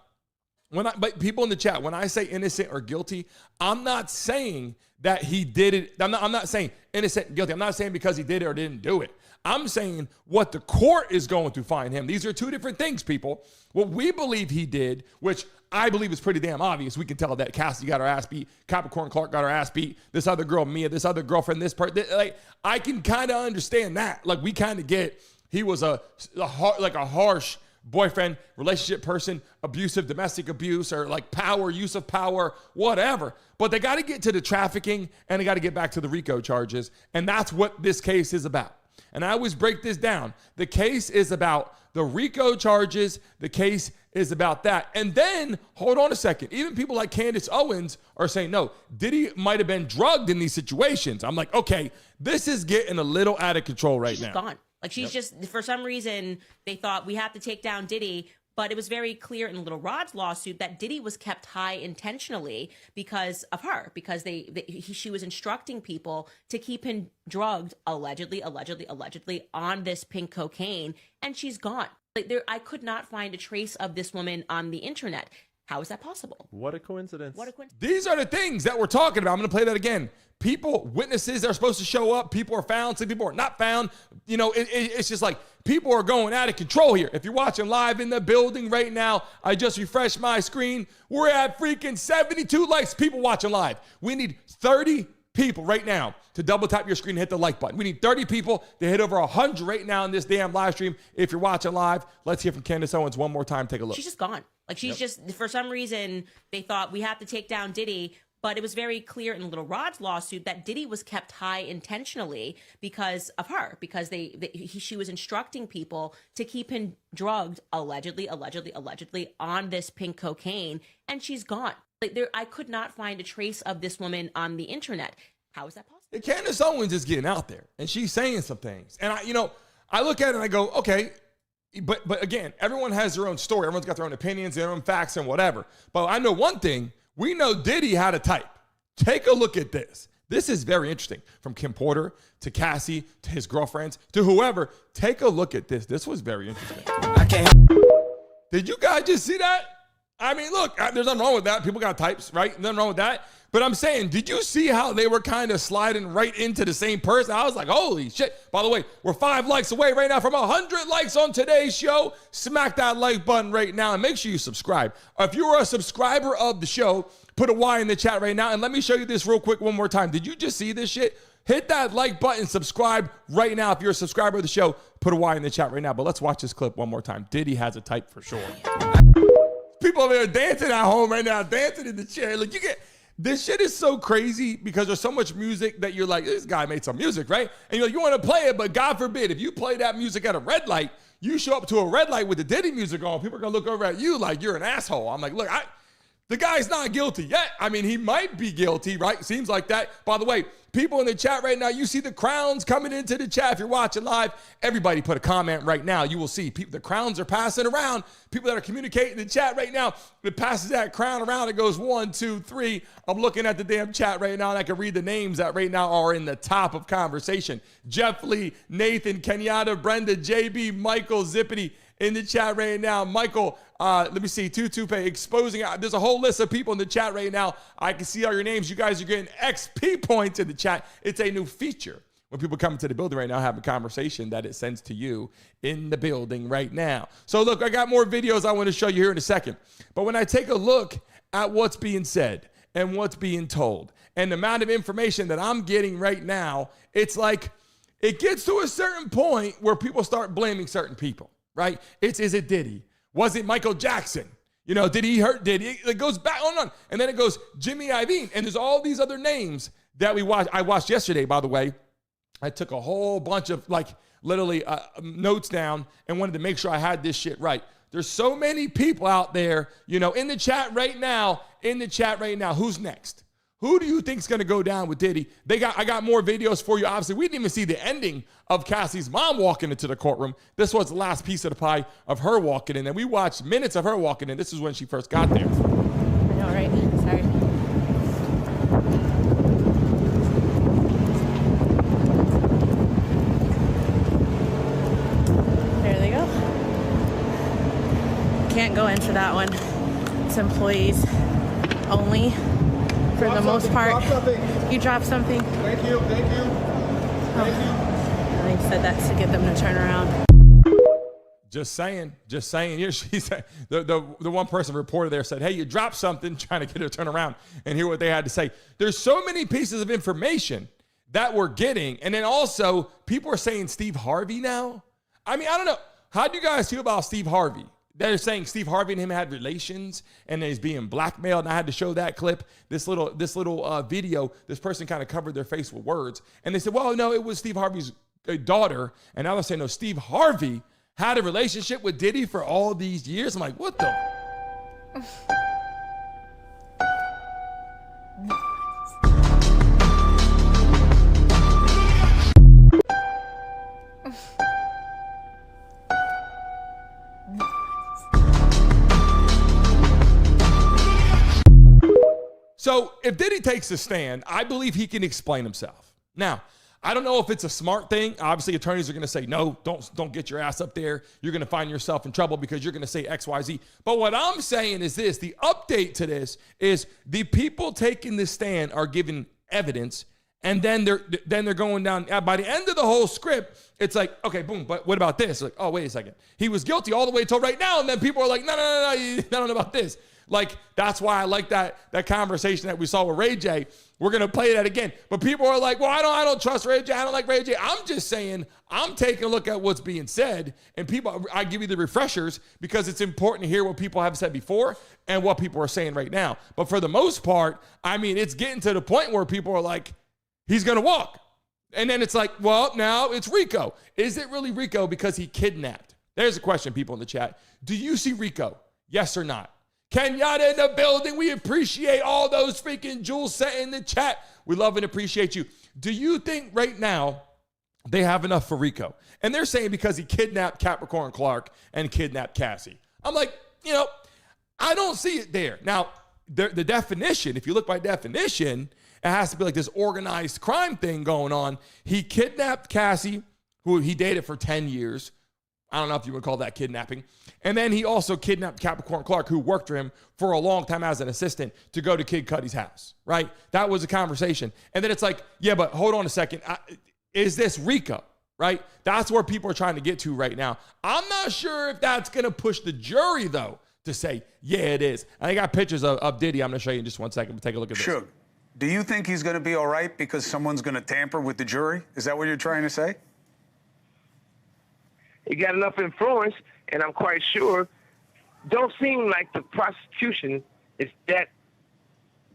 But people in the chat, when I say innocent or guilty, I'm not saying that he did it. I'm not saying innocent and guilty. I'm not saying because he did it or didn't do it. I'm saying what the court is going to find him. These are two different things, people. What we believe he did, which I believe is pretty damn obvious. We can tell that Cassie got her ass beat, Capricorn Clark got her ass beat, this other girl, Mia, this other girlfriend, this part. Like, I can kind of understand that. Like, we kind of get he was a harsh boyfriend, relationship person, abusive, domestic abuse, or like power, use of power, whatever. But they got to get to the trafficking and they got to get back to the RICO charges. And that's what this case is about. And I always break this down. The case is about the RICO charges. The case is about that. And then, hold on a second. Even people like Candace Owens are saying, no, Diddy might have been drugged in these situations. I'm like, okay, this is getting a little out of control right now. She's gone. Like, she's just, for some reason, they thought we have to take down Diddy. But it was very clear in Little Rod's lawsuit that Diddy was kept high intentionally because of her, because she was instructing people to keep him drugged, allegedly, on this pink cocaine, and she's gone. Like, I could not find a trace of this woman on the internet. How is that possible? What a coincidence. These are the things that we're talking about. I'm going to play that again. People, witnesses are supposed to show up. People are found. Some people are not found. It's just like people are going out of control here. If you're watching live in the building right now, I just refreshed my screen. We're at freaking 72 likes. People watching live. We need 30 people right now to double tap your screen and hit the like button. We need 30 people to hit over 100 right now in this damn live stream. If you're watching live, let's hear from Candace Owens one more time. Take a look. She's just gone. Like, she's just, for some reason, they thought we have to take down Diddy. But it was very clear in Little Rod's lawsuit that Diddy was kept high intentionally because of her, because she was instructing people to keep him drugged, allegedly, on this pink cocaine, and she's gone. Like, I could not find a trace of this woman on the internet. How is that possible? Candace Owens is getting out there, and she's saying some things. And I look at it and I go, okay, but again, everyone has their own story. Everyone's got their own opinions, their own facts, and whatever. But I know one thing. We know Diddy had a type. Take a look at this. This is very interesting. From Kim Porter to Cassie to his girlfriends to whoever. Take a look at this. This was very interesting. Did you guys just see that? I mean, look, there's nothing wrong with that. People got types, right? Nothing wrong with that. But I'm saying, did you see how they were kind of sliding right into the same person? I was like, holy shit. By the way, we're 5 likes away right now from 100 likes on today's show. Smack that like button right now and make sure you subscribe. If you are a subscriber of the show, put a Y in the chat right now. And let me show you this real quick one more time. Did you just see this shit? Hit that like button, subscribe right now. If you're a subscriber of the show, put a Y in the chat right now. But let's watch this clip one more time. Diddy has a type for sure. People over there dancing at home right now, dancing in the chair. Look, this shit is so crazy because there's so much music that you're like, this guy made some music, right? And you're like, you want to play it, but God forbid, if you play that music at a red light, you show up to a red light with the Diddy music on, people are going to look over at you like you're an asshole. I'm like, look, the guy's not guilty yet. I mean, he might be guilty, right? Seems like that. By the way, people in the chat right now, you see the crowns coming into the chat. If you're watching live, everybody put a comment right now. You will see the crowns are passing around. People that are communicating in the chat right now, it passes that crown around. It goes 1, 2, 3. I'm looking at the damn chat right now, and I can read the names that right now are in the top of conversation. Jeff Lee, Nathan, Kenyatta, Brenda, JB, Michael, Zippity in the chat right now. Michael, let me see, Tutupe exposing. There's a whole list of people in the chat right now. I can see all your names. You guys are getting XP points in the chat. It's a new feature when people come into the building right now, have a conversation that it sends to you in the building right now. So look, I got more videos I want to show you here in a second. But when I take a look at what's being said and what's being told and the amount of information that I'm getting right now, it's like it gets to a certain point where people start blaming certain people. right? Is it Diddy? Was it Michael Jackson? You know, did he hurt Diddy? It goes back on. And then it goes Jimmy Iovine. And there's all these other names that we watched. I watched yesterday, by the way. I took a whole bunch of literally notes down and wanted to make sure I had this shit right. There's so many people out there, you know, in the chat right now, who's next? Who do you think is going to go down with Diddy? I got more videos for you. Obviously, we didn't even see the ending of Cassie's mom walking into the courtroom. This was the last piece of the pie of her walking in. And we watched minutes of her walking in. This is when she first got there. I know, right? Sorry. There they go. Can't go into that one. It's employees only. For the most part. You dropped something. Thank you. Oh. They said that to get them to turn around. Just saying. Here she said, the one person reporter there said, hey, you dropped something, trying to get her to turn around and hear what they had to say. There's so many pieces of information that we're getting. And then also, people are saying Steve Harvey now. I mean, I don't know. How do you guys feel about Steve Harvey? They're saying Steve Harvey and him had relations and he's being blackmailed. And I had to show that clip, this little video. This person kind of covered their face with words. And they said, well, no, it was Steve Harvey's daughter. And now they're saying, no, Steve Harvey had a relationship with Diddy for all these years. I'm like, what the? So if Diddy takes a stand, I believe he can explain himself. Now, I don't know if it's a smart thing. Obviously, attorneys are going to say, no, don't get your ass up there. You're going to find yourself in trouble because you're going to say X, Y, Z. But what I'm saying is this, the update to this is the people taking this stand are giving evidence, and then they're going down. By the end of the whole script, it's like, okay, boom, but what about this? Like, oh, wait a second. He was guilty all the way till right now, and then people are like, no, you don't know about this. Like, that's why I like that conversation that we saw with Ray J. We're going to play that again. But people are like, well, I don't trust Ray J. I don't like Ray J. I'm just saying, I'm taking a look at what's being said. And I give you the refreshers because it's important to hear what people have said before and what people are saying right now. But for the most part, I mean, it's getting to the point where people are like, he's going to walk. And then it's like, well, now it's RICO. Is it really RICO because he kidnapped? There's a question, people in the chat. Do you see RICO? Yes or not? Kenyatta in the building. We appreciate all those freaking jewels set in the chat. We love and appreciate you. Do you think right now they have enough for RICO? And they're saying because he kidnapped Capricorn Clark and kidnapped Cassie. I'm like, I don't see it there. Now, the definition, if you look by definition, it has to be like this organized crime thing going on. He kidnapped Cassie, who he dated for 10 years. I don't know if you would call that kidnapping. And then he also kidnapped Capricorn Clark, who worked for him for a long time as an assistant to go to Kid Cudi's house, right? That was a conversation. And then it's like, yeah, but hold on a second. Is this RICO, right? That's where people are trying to get to right now. I'm not sure if that's going to push the jury, though, to say, yeah, it is. I got pictures of Diddy. I'm going to show you in just 1 second. But take a look at this. Suge, do you think he's going to be all right because someone's going to tamper with the jury? Is that what you're trying to say? He got enough influence, and I'm quite sure, don't seem like the prosecution is that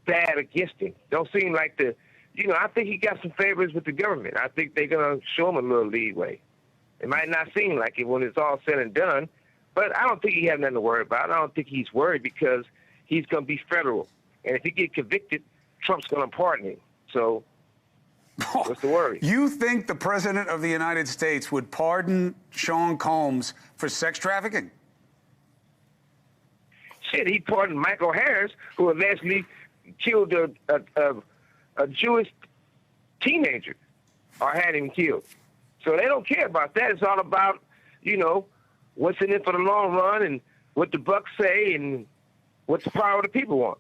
bad against him. Don't seem like I think he got some favors with the government. I think they're going to show him a little leeway. It might not seem like it when it's all said and done, but I don't think he has nothing to worry about. I don't think he's worried because he's going to be federal. And if he get convicted, Trump's going to pardon him. So what's the worry? You think the President of the United States would pardon Sean Combs for sex trafficking? Shit, he pardoned Michael Harris, who allegedly killed a Jewish teenager or had him killed. So they don't care about that. It's all about, what's in it for the long run and what the bucks say and what the power of the people want.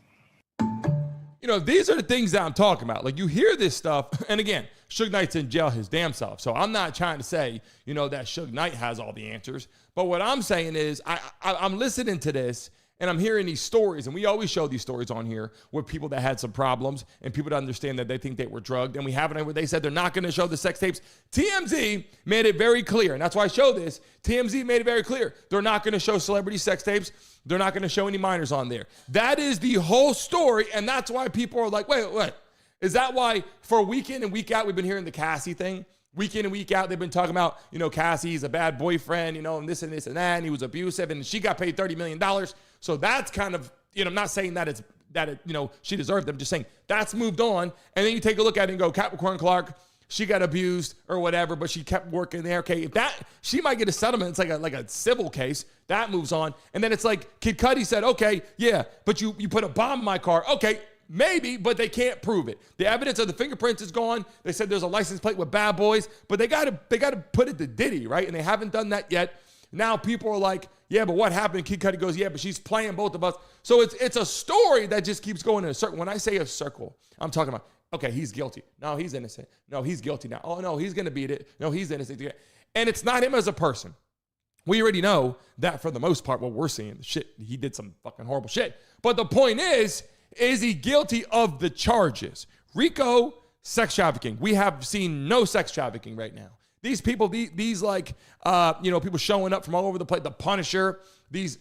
These are the things that I'm talking about. Like, you hear this stuff, and again, Suge Knight's in jail his damn self. So I'm not trying to say, that Suge Knight has all the answers. But what I'm saying is I'm listening to this, And I'm hearing these stories, and we always show these stories on here with people that had some problems and people that understand that they think they were drugged. And we have it where they said they're not going to show the sex tapes. TMZ made it very clear, and that's why I show this. TMZ made it very clear. They're not going to show celebrity sex tapes. They're not going to show any minors on there. That is the whole story, and that's why people are like, wait. Is that why for week in and week out we've been hearing the Cassie thing? Week in and week out, they've been talking about, Cassie's a bad boyfriend, and this and this and that, and he was abusive, and she got paid $30 million. So that's kind of, I'm not saying that she deserved them. I'm just saying that's moved on. And then you take a look at it and go, Capricorn Clark, she got abused or whatever, but she kept working there. Okay, if that, she might get a settlement. It's like a civil case. That moves on. And then it's like Kid Cudi said, okay, yeah, but you put a bomb in my car. Okay, maybe, but they can't prove it. The evidence of the fingerprints is gone. They said there's a license plate with Bad Boys, but they gotta put it to Diddy, right? And they haven't done that yet. Now people are like, yeah, but what happened? Kid Cudi goes, yeah, but she's playing both of us. So it's a story that just keeps going in a circle. When I say a circle, I'm talking about, okay, he's guilty. No, he's innocent. No, he's guilty now. Oh, no, he's going to beat it. No, he's innocent. And it's not him as a person. We already know that for the most part, what we're seeing, he did some fucking horrible shit. But the point is he guilty of the charges? RICO, sex trafficking. We have seen no sex trafficking right now. These people, these people showing up from all over the place, the Punisher, these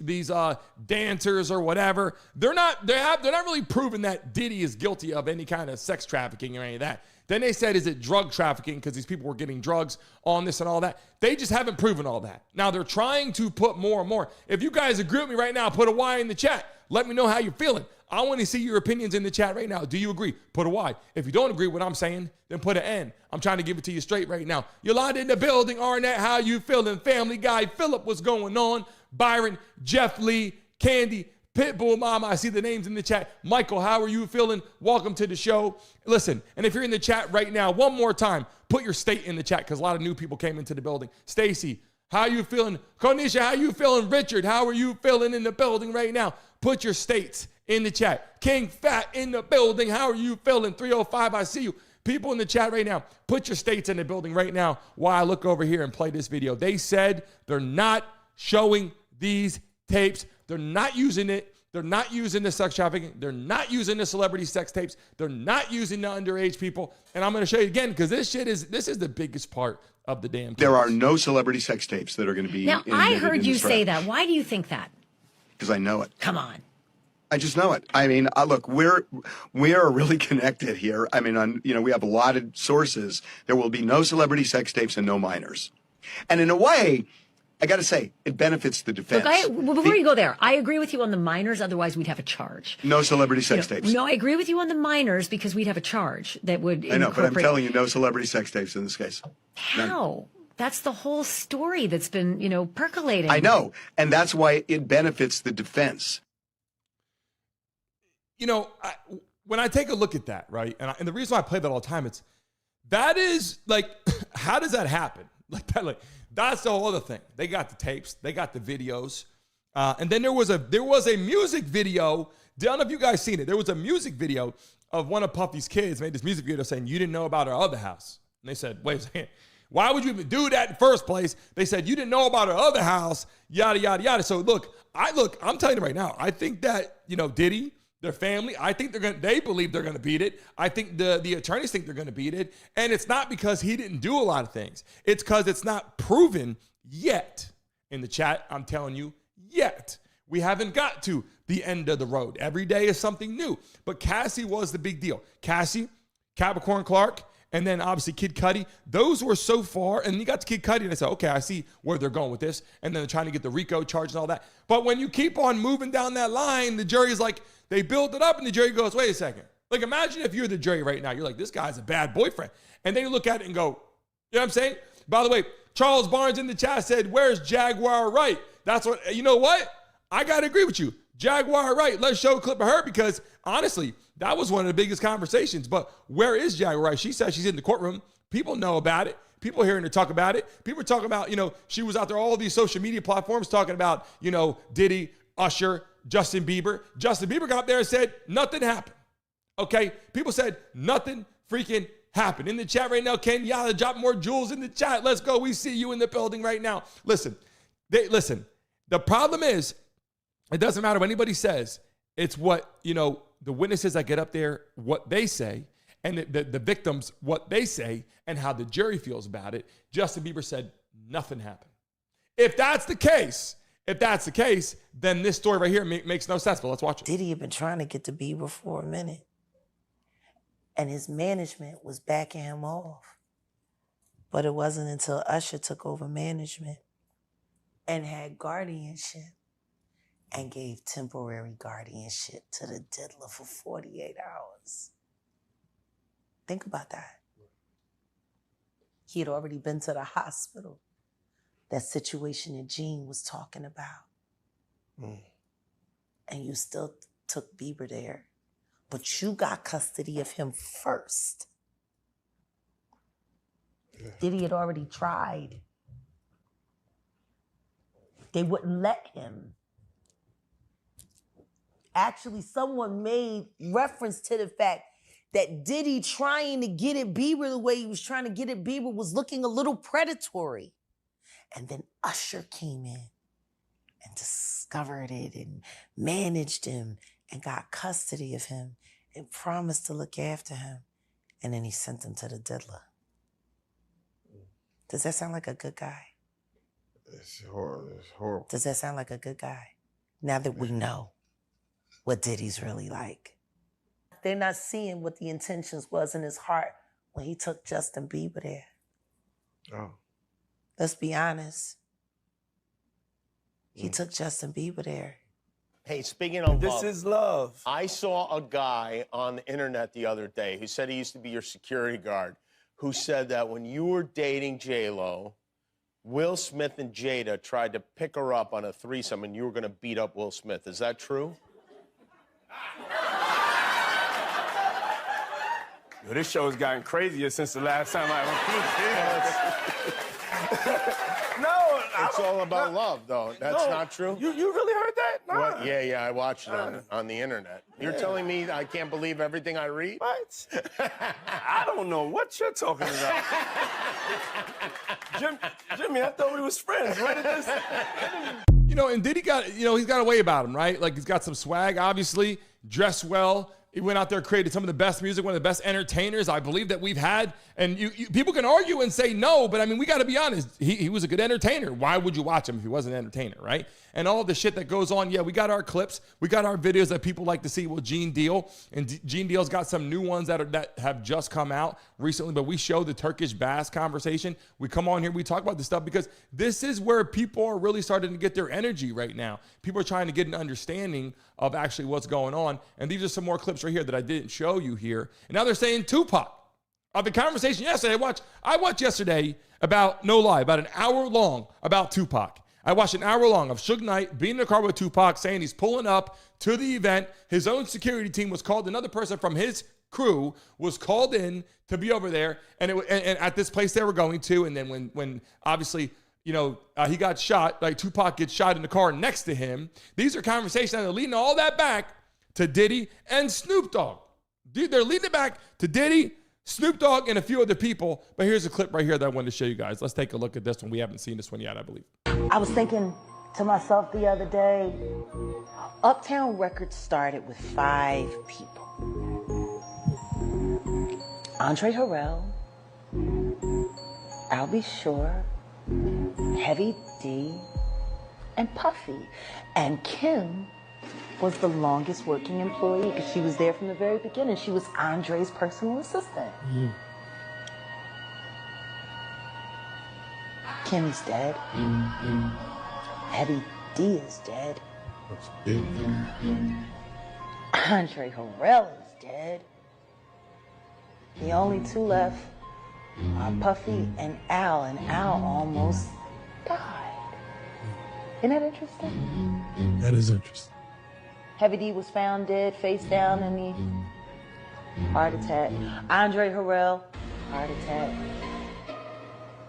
dancers or whatever, they're not really proving that Diddy is guilty of any kind of sex trafficking or any of that. Then they said, is it drug trafficking? Because these people were getting drugs on this and all that. They just haven't proven all that. Now they're trying to put more and more. If you guys agree with me right now, put a Y in the chat. Let me know how you're feeling. I want to see your opinions in the chat right now. Do you agree? Put a Y. If you don't agree with what I'm saying, then put an N. I'm trying to give it to you straight right now. Yolanda in the building. Arnett, how you feeling? Family Guy, Philip, what's going on? Byron, Jeff Lee, Candy, Pitbull Mama. I see the names in the chat. Michael, how are you feeling? Welcome to the show. Listen, and if you're in the chat right now, one more time, put your state in the chat because a lot of new people came into the building. Stacy, how you feeling? Konisha, how you feeling? Richard, how are you feeling in the building right now? Put your states in the chat. King Fat in the building. How are you feeling? 305, I see you. People in the chat right now, put your states in the building right now while I look over here and play this video. They said they're not showing these tapes. They're not using it. They're not using the sex trafficking. They're not using the celebrity sex tapes. They're not using the underage people. And I'm going to show you again because this is the biggest part of the damn case. There are no celebrity sex tapes that are going to be. Now, I heard you say that. Why do you think that? Because I know it. Come on. I just know it. I mean, look, we are really connected here. I mean, we have a lot of sources. There will be no celebrity sex tapes and no minors. And in a way, I got to say, it benefits the defense. Look, before you go there, I agree with you on the minors. Otherwise, we'd have a charge. No celebrity sex tapes. No, I agree with you on the minors because we'd have a charge that would. I know, but I'm telling you, no celebrity sex tapes in this case. How? None. That's the whole story that's been, percolating. I know, and that's why it benefits the defense. When I take a look at that, right, and the reason why I play that all the time, that is like, how does that happen? That's the whole other thing. They got the tapes, they got the videos, and then there was a music video. I don't know if you guys seen it. There was a music video of one of Puffy's kids made this music video saying, "You didn't know about our other house." And they said, "Wait a second. Why would you even do that in the first place?" They said, "You didn't know about our other house, yada, yada, yada." So I'm telling you right now, I think that, Diddy, their family, I think they believe they're going to beat it. I think the attorneys think they're going to beat it. And it's not because he didn't do a lot of things. It's because it's not proven yet. In the chat, I'm telling you, yet. We haven't got to the end of the road. Every day is something new. But Cassie was the big deal. Cassie, Capricorn Clark, and then obviously Kid Cudi. Those were so far. And you got to Kid Cudi and I said, okay, I see where they're going with this. And then they're trying to get the RICO charge and all that. But when you keep on moving down that line, the jury's like, they build it up and the jury goes, wait a second. Like, imagine if you're the jury right now. You're like, this guy's a bad boyfriend. And then you look at it and go, you know what I'm saying? By the way, Charles Barnes in the chat said, where's Jaguar Wright? That's what, you know what? I got to agree with you. Jaguar Wright. Let's show a clip of her because, honestly, that was one of the biggest conversations. But where is Jaguar Wright? She said she's in the courtroom. People know about it. People are hearing her talk about it. People are talking about, she was out there, all these social media platforms talking about, Diddy, Usher, Justin Bieber. Justin Bieber got up there and said nothing happened. Okay? People said nothing freaking happened. In the chat right now, Ken Yala, drop more jewels in the chat. Let's go. We see you in the building right now. Listen. The problem is It doesn't matter what anybody says. It's what, the witnesses that get up there, what they say, and the victims, what they say, and how the jury feels about it. Justin Bieber said nothing happened. If that's the case, then this story right here makes no sense, but let's watch it. Diddy had been trying to get to Bieber for a minute, and his management was backing him off. But it wasn't until Usher took over management and had guardianship and gave temporary guardianship to the diddler for 48 hours. Think about that. He had already been to the hospital. That situation that Gene was talking about. And you still took Bieber there. But you got custody of him first. Diddy had already tried. They wouldn't let him. Actually, someone made reference to the fact that Diddy trying to get at Bieber the way he was trying to get at Bieber was looking a little predatory. And then Usher came in and discovered it and managed him and got custody of him and promised to look after him. And then he sent him to the diddler. Does that sound like a good guy? It's horrible. Does that sound like a good guy? Now that we know what Diddy's really like. They're not seeing what the intentions was in his heart when he took Justin Bieber there. Oh. Let's be honest. He took Justin Bieber there. Hey, speaking of This is love. I saw a guy on the internet the other day who said he used to be your security guard, who said that when you were dating J-Lo, Will Smith and Jada tried to pick her up on a threesome and you were going to beat up Will Smith. Is that true? Yo, this show has gotten crazier since the last time I No, it's all about love, though. That's not true. You really heard that? No. What? Yeah, I watched it on the internet. You're telling me I can't believe everything I read? What? I don't know what you're talking about. Jimmy, I thought we was friends. Where did this? And Diddy got, he's got a way about him, right? Like he's got some swag, obviously, dressed well. He went out there, created some of the best music, one of the best entertainers I believe that we've had. And people can argue and say no, but I mean, we got to be honest. He was a good entertainer. Why would you watch him if he wasn't an entertainer, right? And all the shit that goes on. Yeah, we got our clips. We got our videos that people like to see with Gene Deal. And Gene Deal's got some new ones that have just come out recently. But we show the Turkish bath conversation. We come on here, we talk about this stuff because this is where people are really starting to get their energy right now. People are trying to get an understanding of actually what's going on. And these are some more clips right here that I didn't show you here. And now they're saying Tupac. The conversation yesterday, I watched yesterday about an hour long about Tupac. I watched an hour long of Suge Knight being in the car with Tupac saying he's pulling up to the event. His own security team was called. Another person from his crew was called in to be over there. And at this place they were going to. And then when obviously, he got shot, like Tupac gets shot in the car next to him. These are conversations that are leading all that back to Diddy and Snoop Dogg. They're leading it back to Diddy, Snoop Dogg, and a few other people. But here's a clip right here that I wanted to show you guys. Let's take a look at this one. We haven't seen this one yet, I believe. I was thinking to myself the other day, Uptown Records started with 5 people. Andre Harrell, I'll Be Sure, Heavy D, and Puffy. And Kim was the longest working employee because she was there from the very beginning. She was Andre's personal assistant. Kim's dead. Heavy D is dead. Andre Harrell is dead. The only 2 left are Puffy and Al almost died. Isn't that interesting? That is interesting. Heavy D was found dead, face down in the heart attack. Andre Harrell, heart attack.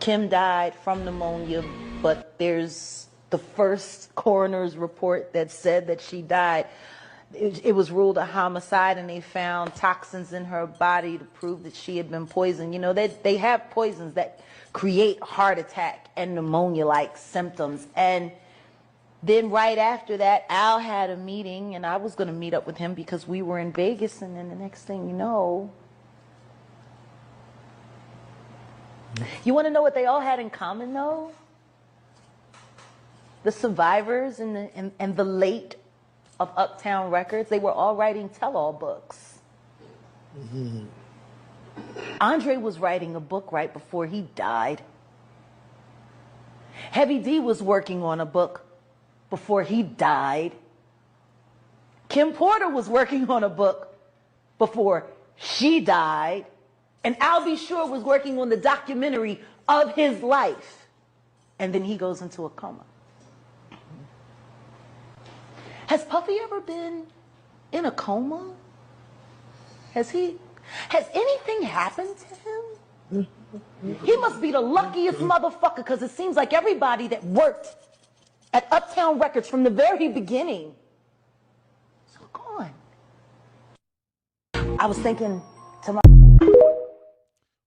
Kim died from pneumonia, but there's the first coroner's report that said that she died. It was ruled a homicide, and they found toxins in her body to prove that she had been poisoned. They have poisons that create heart attack and pneumonia-like symptoms. And Then right after that, Al had a meeting, and I was going to meet up with him because we were in Vegas, and then the next thing you know, you want to know what they all had in common, though? The survivors and the late of Uptown Records, they were all writing tell-all books. Andre was writing a book right before he died. Heavy D was working on a book before he died. Kim Porter was working on a book before she died. And Al B. Sure was working on the documentary of his life. And then he goes into a coma. Has Puffy ever been in a coma? Has anything happened to him? He must be the luckiest motherfucker, because it seems like everybody that worked at Uptown Records from the very beginning is gone. I was thinking to my...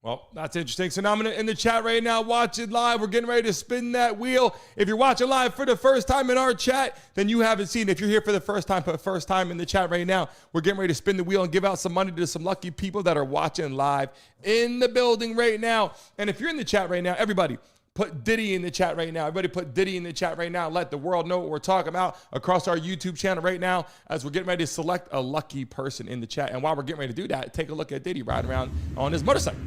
Well, that's interesting. So now I'm in the chat right now, watch it live. We're getting ready to spin that wheel. If you're watching live for the first time in our chat, then you haven't seen it. If you're here for the first time, put first time in the chat right now. We're getting ready to spin the wheel and give out some money to some lucky people that are watching live in the building right now. And if you're in the chat right now, everybody, put Diddy in the chat right now. Everybody put Diddy in the chat right now. Let the world know what we're talking about across our YouTube channel right now as we're getting ready to select a lucky person in the chat. And while we're getting ready to do that, take a look at Diddy riding around on his motorcycle.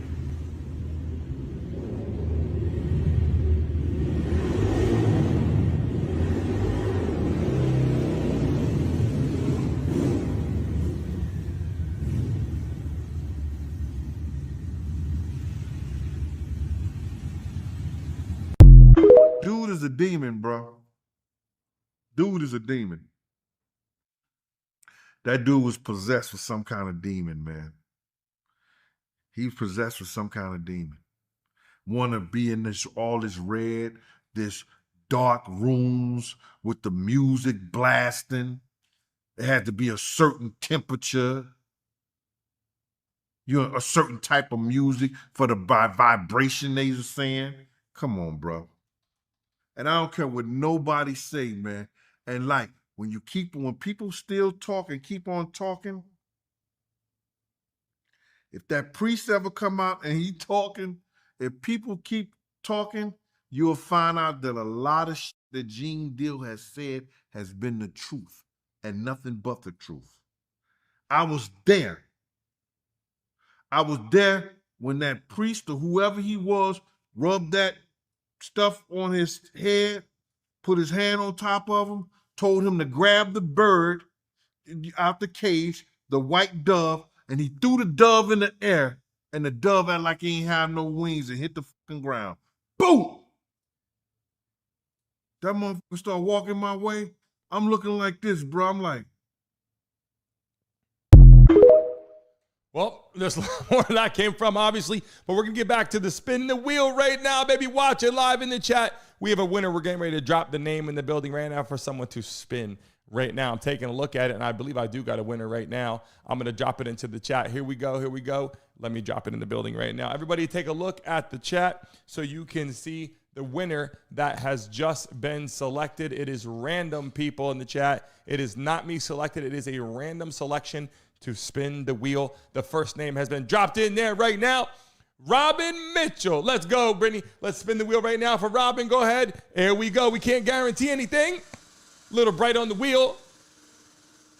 Dude is a demon, bro. Dude is a demon. That dude was possessed with some kind of demon, man. He's possessed with some kind of demon. Want to be in all this red, this dark rooms with the music blasting. It had to be a certain temperature. A certain type of music for the vibration they were saying. Come on, bro. And I don't care what nobody say, man. And like, when people still talk and keep on talking, if that priest ever come out and he talking, if people keep talking, you'll find out that a lot of shit that Gene Deal has said has been the truth and nothing but the truth. I was there. I was there when that priest or whoever he was rubbed that stuff on his head, put his hand on top of him, told him to grab the bird out the cage, the white dove, and he threw the dove in the air, and the dove acted like he ain't had no wings and hit the fucking ground. Boom! That motherfucker started walking my way. I'm looking like this, bro. I'm like, well, there's a lot more where that came from, obviously, but we're going to get back to the spin the wheel right now, baby. Watch it live in the chat. We have a winner. We're getting ready to drop the name in the building right now for someone to spin right now. I'm taking a look at it, and I believe I do got a winner right now. I'm going to drop it into the chat. Here we go. Here we go. Let me drop it in the building right now. Everybody take a look at the chat so you can see the winner that has just been selected. It is random people in the chat. It is not me selected. It is a random selection to spin the wheel. The first name has been dropped in there right now. Robin Mitchell. Let's go, Brittany. Let's spin the wheel right now for Robin. Go ahead. Here we go. We can't guarantee anything. A little bright on the wheel,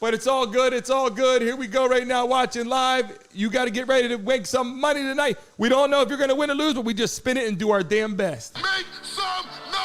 but it's all good. It's all good. Here we go right now, watching live. You got to get ready to make some money tonight. We don't know if you're going to win or lose, but we just spin it and do our damn best. make some noise!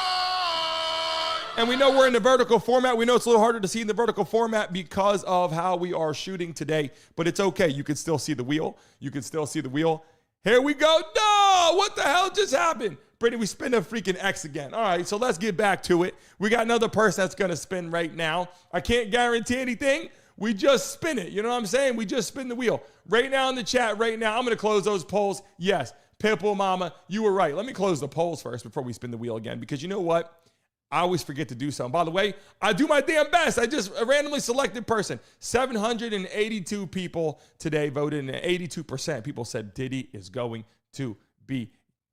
And we know we're in the vertical format. We know it's a little harder to see in the vertical format because of how we are shooting today, but it's okay. You can still see the wheel. You can still see the wheel. Here we go. No, what the hell just happened? Brittany, we spin a freaking X again. All right, so let's get back to it. We got another person that's going to spin right now. I can't guarantee anything. We just spin it. You know what I'm saying? We just spin the wheel. Right now in the chat, right now, I'm going to close those polls. Yes, Pitbull Mama, you were right. Let me close the polls first before we spin the wheel again, because you know what? I always forget to do something. By the way, I do my damn best. I just a randomly selected person. 782 people today voted, and 82% people said Diddy is going to be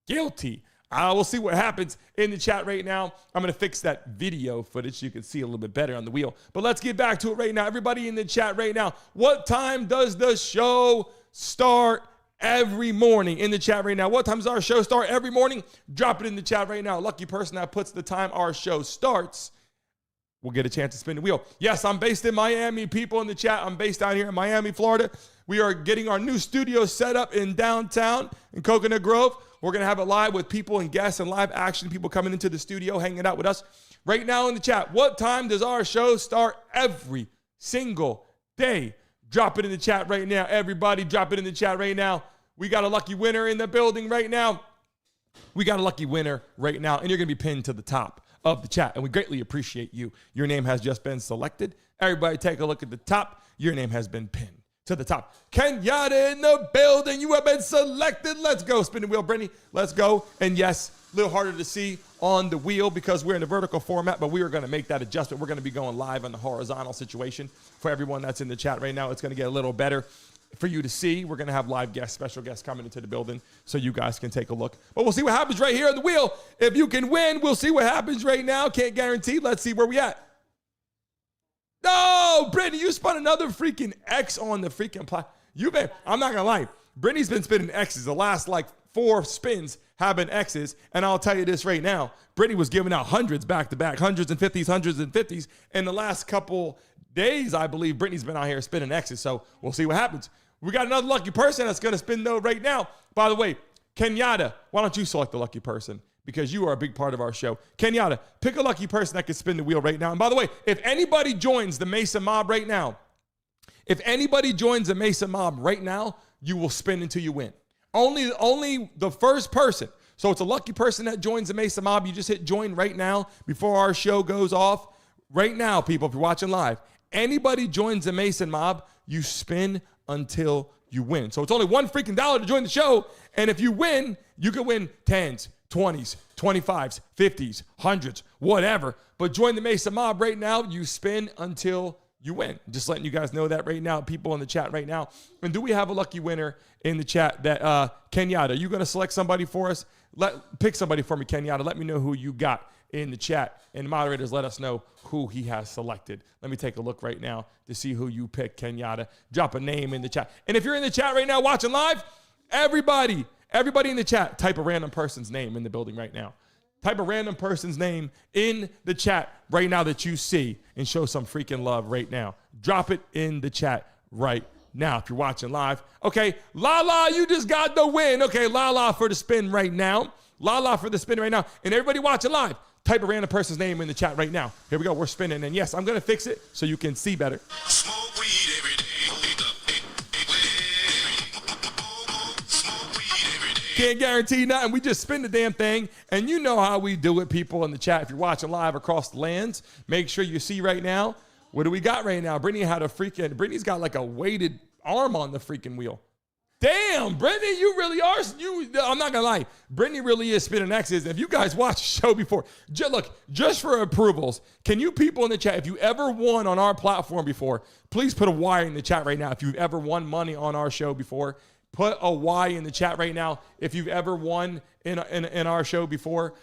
guilty I will see what happens in the chat right now. I'm going to fix that video footage so you can see a little bit better on the wheel. But let's get back to it right now. Everybody in the chat right now, what time does the show start every morning? In the chat right now, what time does our show start every morning? Drop it in the chat right now. Lucky person that puts the time our show starts will get a chance to spin the wheel. Yes, I'm based in Miami. People in the chat, I'm based down here in Miami, Florida. We are getting our new studio set up in downtown in Coconut Grove. We're going to have it live with people and guests and live action, people coming into the studio, hanging out with us. Right now in the chat, what time does our show start every single day? Drop it in the chat right now. Everybody, drop it in the chat right now. We got a lucky winner in the building right now. We got a lucky winner right now, and you're going to be pinned to the top of the chat, and we greatly appreciate you. Your name has just been selected. Everybody take a look at the top. Your name has been pinned to the top. Kenyatta in the building. You have been selected. Let's go. Spin the wheel, Brittany. Let's go. And yes, a little harder to see on the wheel because we're in a vertical format, but we are going to make that adjustment. We're going to be going live on the horizontal situation for everyone that's in the chat right now. It's going to get a little better for you to see. We're going to have live guests, special guests coming into the building so you guys can take a look. But we'll see what happens right here on the wheel. If you can win, we'll see what happens right now. Can't guarantee. Let's see where we at. No, Brittany, you spun another freaking X on the freaking I'm not going to lie. Brittany's been spinning X's. The last like 4 spins have been X's. And I'll tell you this right now. Brittany was giving out hundreds back to back, hundreds and 50s. In the last couple days, I believe Brittany's been out here spinning X's. So we'll see what happens. We got another lucky person that's going to spin though right now. By the way, Kenyatta, why don't you select the lucky person? Because you are a big part of our show. Kenyatta, pick a lucky person that can spin the wheel right now. And by the way, if anybody joins the Mesa Mob right now, you will spin until you win. Only the first person. So it's a lucky person that joins the Mesa Mob. You just hit join right now before our show goes off. Right now, people, if you're watching live, anybody joins the Mason Mob, you spin until you win. So it's only $1 freaking to join the show. And if you win, you can win 10s, 20s, 25s, 50s, 100s, whatever. But join the Mesa Mob right now. You spin until you win. Just letting you guys know that right now, people in the chat right now. And do we have a lucky winner in the chat that Kenyatta, are you going to select somebody for us? Pick somebody for me, Kenyatta. Let me know who you got in the chat. And moderators, let us know who he has selected. Let me take a look right now to see who you pick, Kenyatta. Drop a name in the chat. And if you're in the chat right now watching live, everybody in the chat, type a random person's name in the building right now. Type a random person's name in the chat right now that you see and show some freaking love right now. Drop it in the chat right now if you're watching live. Okay, Lala, you just got the win. Okay, Lala for the spin right now. Lala for the spin right now. And everybody watching live, type a random person's name in the chat right now. Here we go. We're spinning. And yes, I'm going to fix it so you can see better. Smoke weed every day. Can't guarantee nothing. We just spin the damn thing. And you know how we do it, people in the chat. If you're watching live across the lands, make sure you see right now. What do we got right now? Brittany's got like a weighted arm on the freaking wheel. Damn, Brittany, you really are. I'm not going to lie. Brittany really is spinning X's. If you guys watched the show before, just for approvals, can you people in the chat, if you ever won on our platform before, please put a Y in the chat right now. If you've ever won money on our show before, put a Y in the chat right now. If you've ever won in our show before,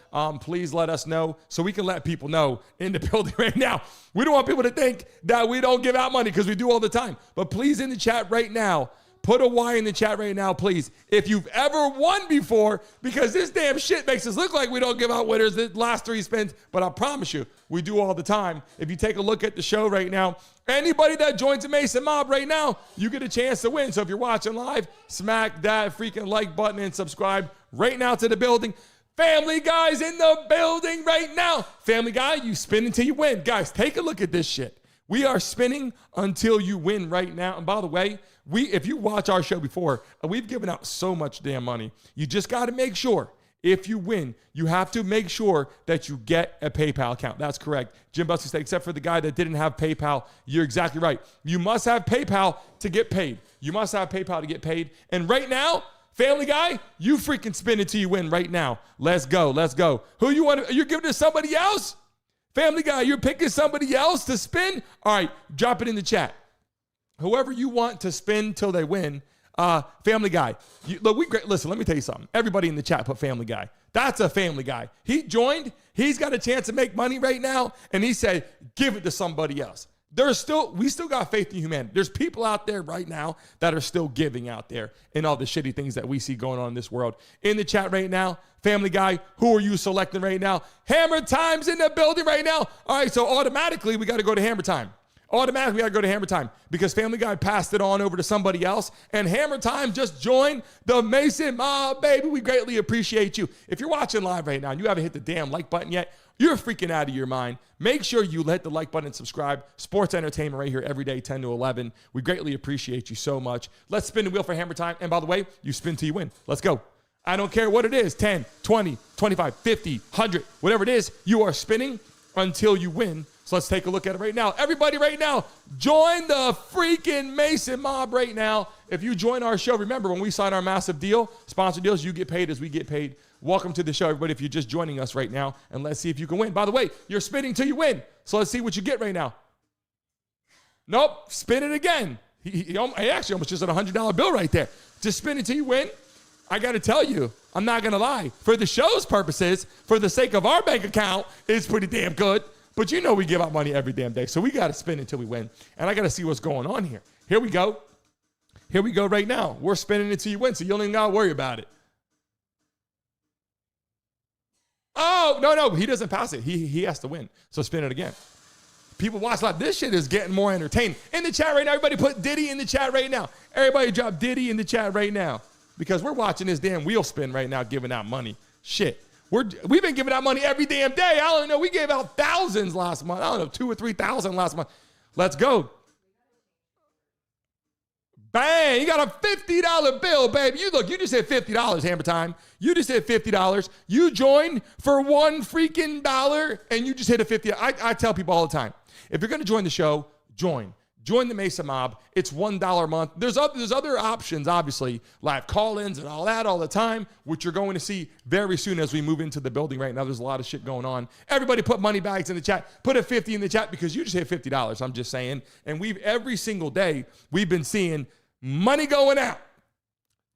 please let us know so we can let people know in the building right now. We don't want people to think that we don't give out money because we do all the time. But please in the chat right now, put a Y in the chat right now, please. If you've ever won before, because this damn shit makes us look like we don't give out winners the last 3 spins, but I promise you, we do all the time. If you take a look at the show right now, anybody that joins the Mason Mob right now, you get a chance to win. So if you're watching live, smack that freaking like button and subscribe right now to the building. Family Guy's in the building right now. Family Guy, you spin until you win. Guys, take a look at this shit. We are spinning until you win right now. And by the way, if you watch our show before, we've given out so much damn money. You just got to make sure, if you win, you have to make sure that you get a PayPal account. That's correct. Jim Bussey said, except for the guy that didn't have PayPal, you're exactly right. You must have PayPal to get paid. You must have PayPal to get paid. And right now, Family Guy, you freaking spin until you win right now. Let's go. Let's go. Who you want? You're giving it to somebody else? Family Guy, you're picking somebody else to spin? All right, drop it in the chat. Whoever you want to spin till they win, Family Guy. Listen, let me tell you something. Everybody in the chat put Family Guy. That's a Family Guy. He joined. He's got a chance to make money right now. And he said, give it to somebody else. We still got faith in humanity. There's people out there right now that are still giving out there in all the shitty things that we see going on in this world. In the chat right now, Family Guy, who are you selecting right now? Hammer Time's in the building right now. All right, so automatically we got to go to Hammer Time. Automatically, we got to go to Hammer Time because Family Guy passed it on over to somebody else. And Hammer Time just joined the Mason Mob, baby. We greatly appreciate you. If you're watching live right now and you haven't hit the damn like button yet, you're freaking out of your mind. Make sure you hit the like button and subscribe. Sports entertainment right here every day, 10 to 11. We greatly appreciate you so much. Let's spin the wheel for Hammer Time. And by the way, you spin till you win. Let's go. I don't care what it is, 10, 20, 25, 50, 100, whatever it is, you are spinning until you win. So let's take a look at it right now. Everybody right now, join the freaking Mason Mob right now. If you join our show, remember when we sign our massive deal, sponsor deals, you get paid as we get paid. Welcome to the show, everybody, if you're just joining us right now, and let's see if you can win. By the way, you're spinning till you win. So let's see what you get right now. Nope, spin it again. He actually almost just had a $100 bill right there. Just spin it till you win. I got to tell you, I'm not going to lie. For the show's purposes, for the sake of our bank account, it's pretty damn good. But you know we give out money every damn day, so we got to spin until we win. And I got to see what's going on here. Here we go. Here we go right now. We're spinning until you win, so you don't even got to worry about it. Oh, no, he doesn't pass it. He has to win, so spin it again. People watch live. This shit is getting more entertaining. In the chat right now, everybody put Diddy in the chat right now. Everybody drop Diddy in the chat right now because we're watching this damn wheel spin right now, giving out money. Shit. We've been giving out money every damn day. I don't know. We gave out thousands last month. I don't know, 2,000 or 3,000 last month. Let's go. Bang, you got a $50 bill, baby. You just hit $50, Hammer Time. You just hit $50. You joined for $1 freaking dollar, and you just hit a $50. I tell people all the time, if you're going to join the show, join. Join the Mesa Mob. It's $1 a month. There's other options, obviously, live call-ins and all that all the time, which you're going to see very soon as we move into the building right now. There's a lot of shit going on. Everybody put money bags in the chat. Put a 50 in the chat because you just hit $50. I'm just saying. And every single day, we've been seeing money going out.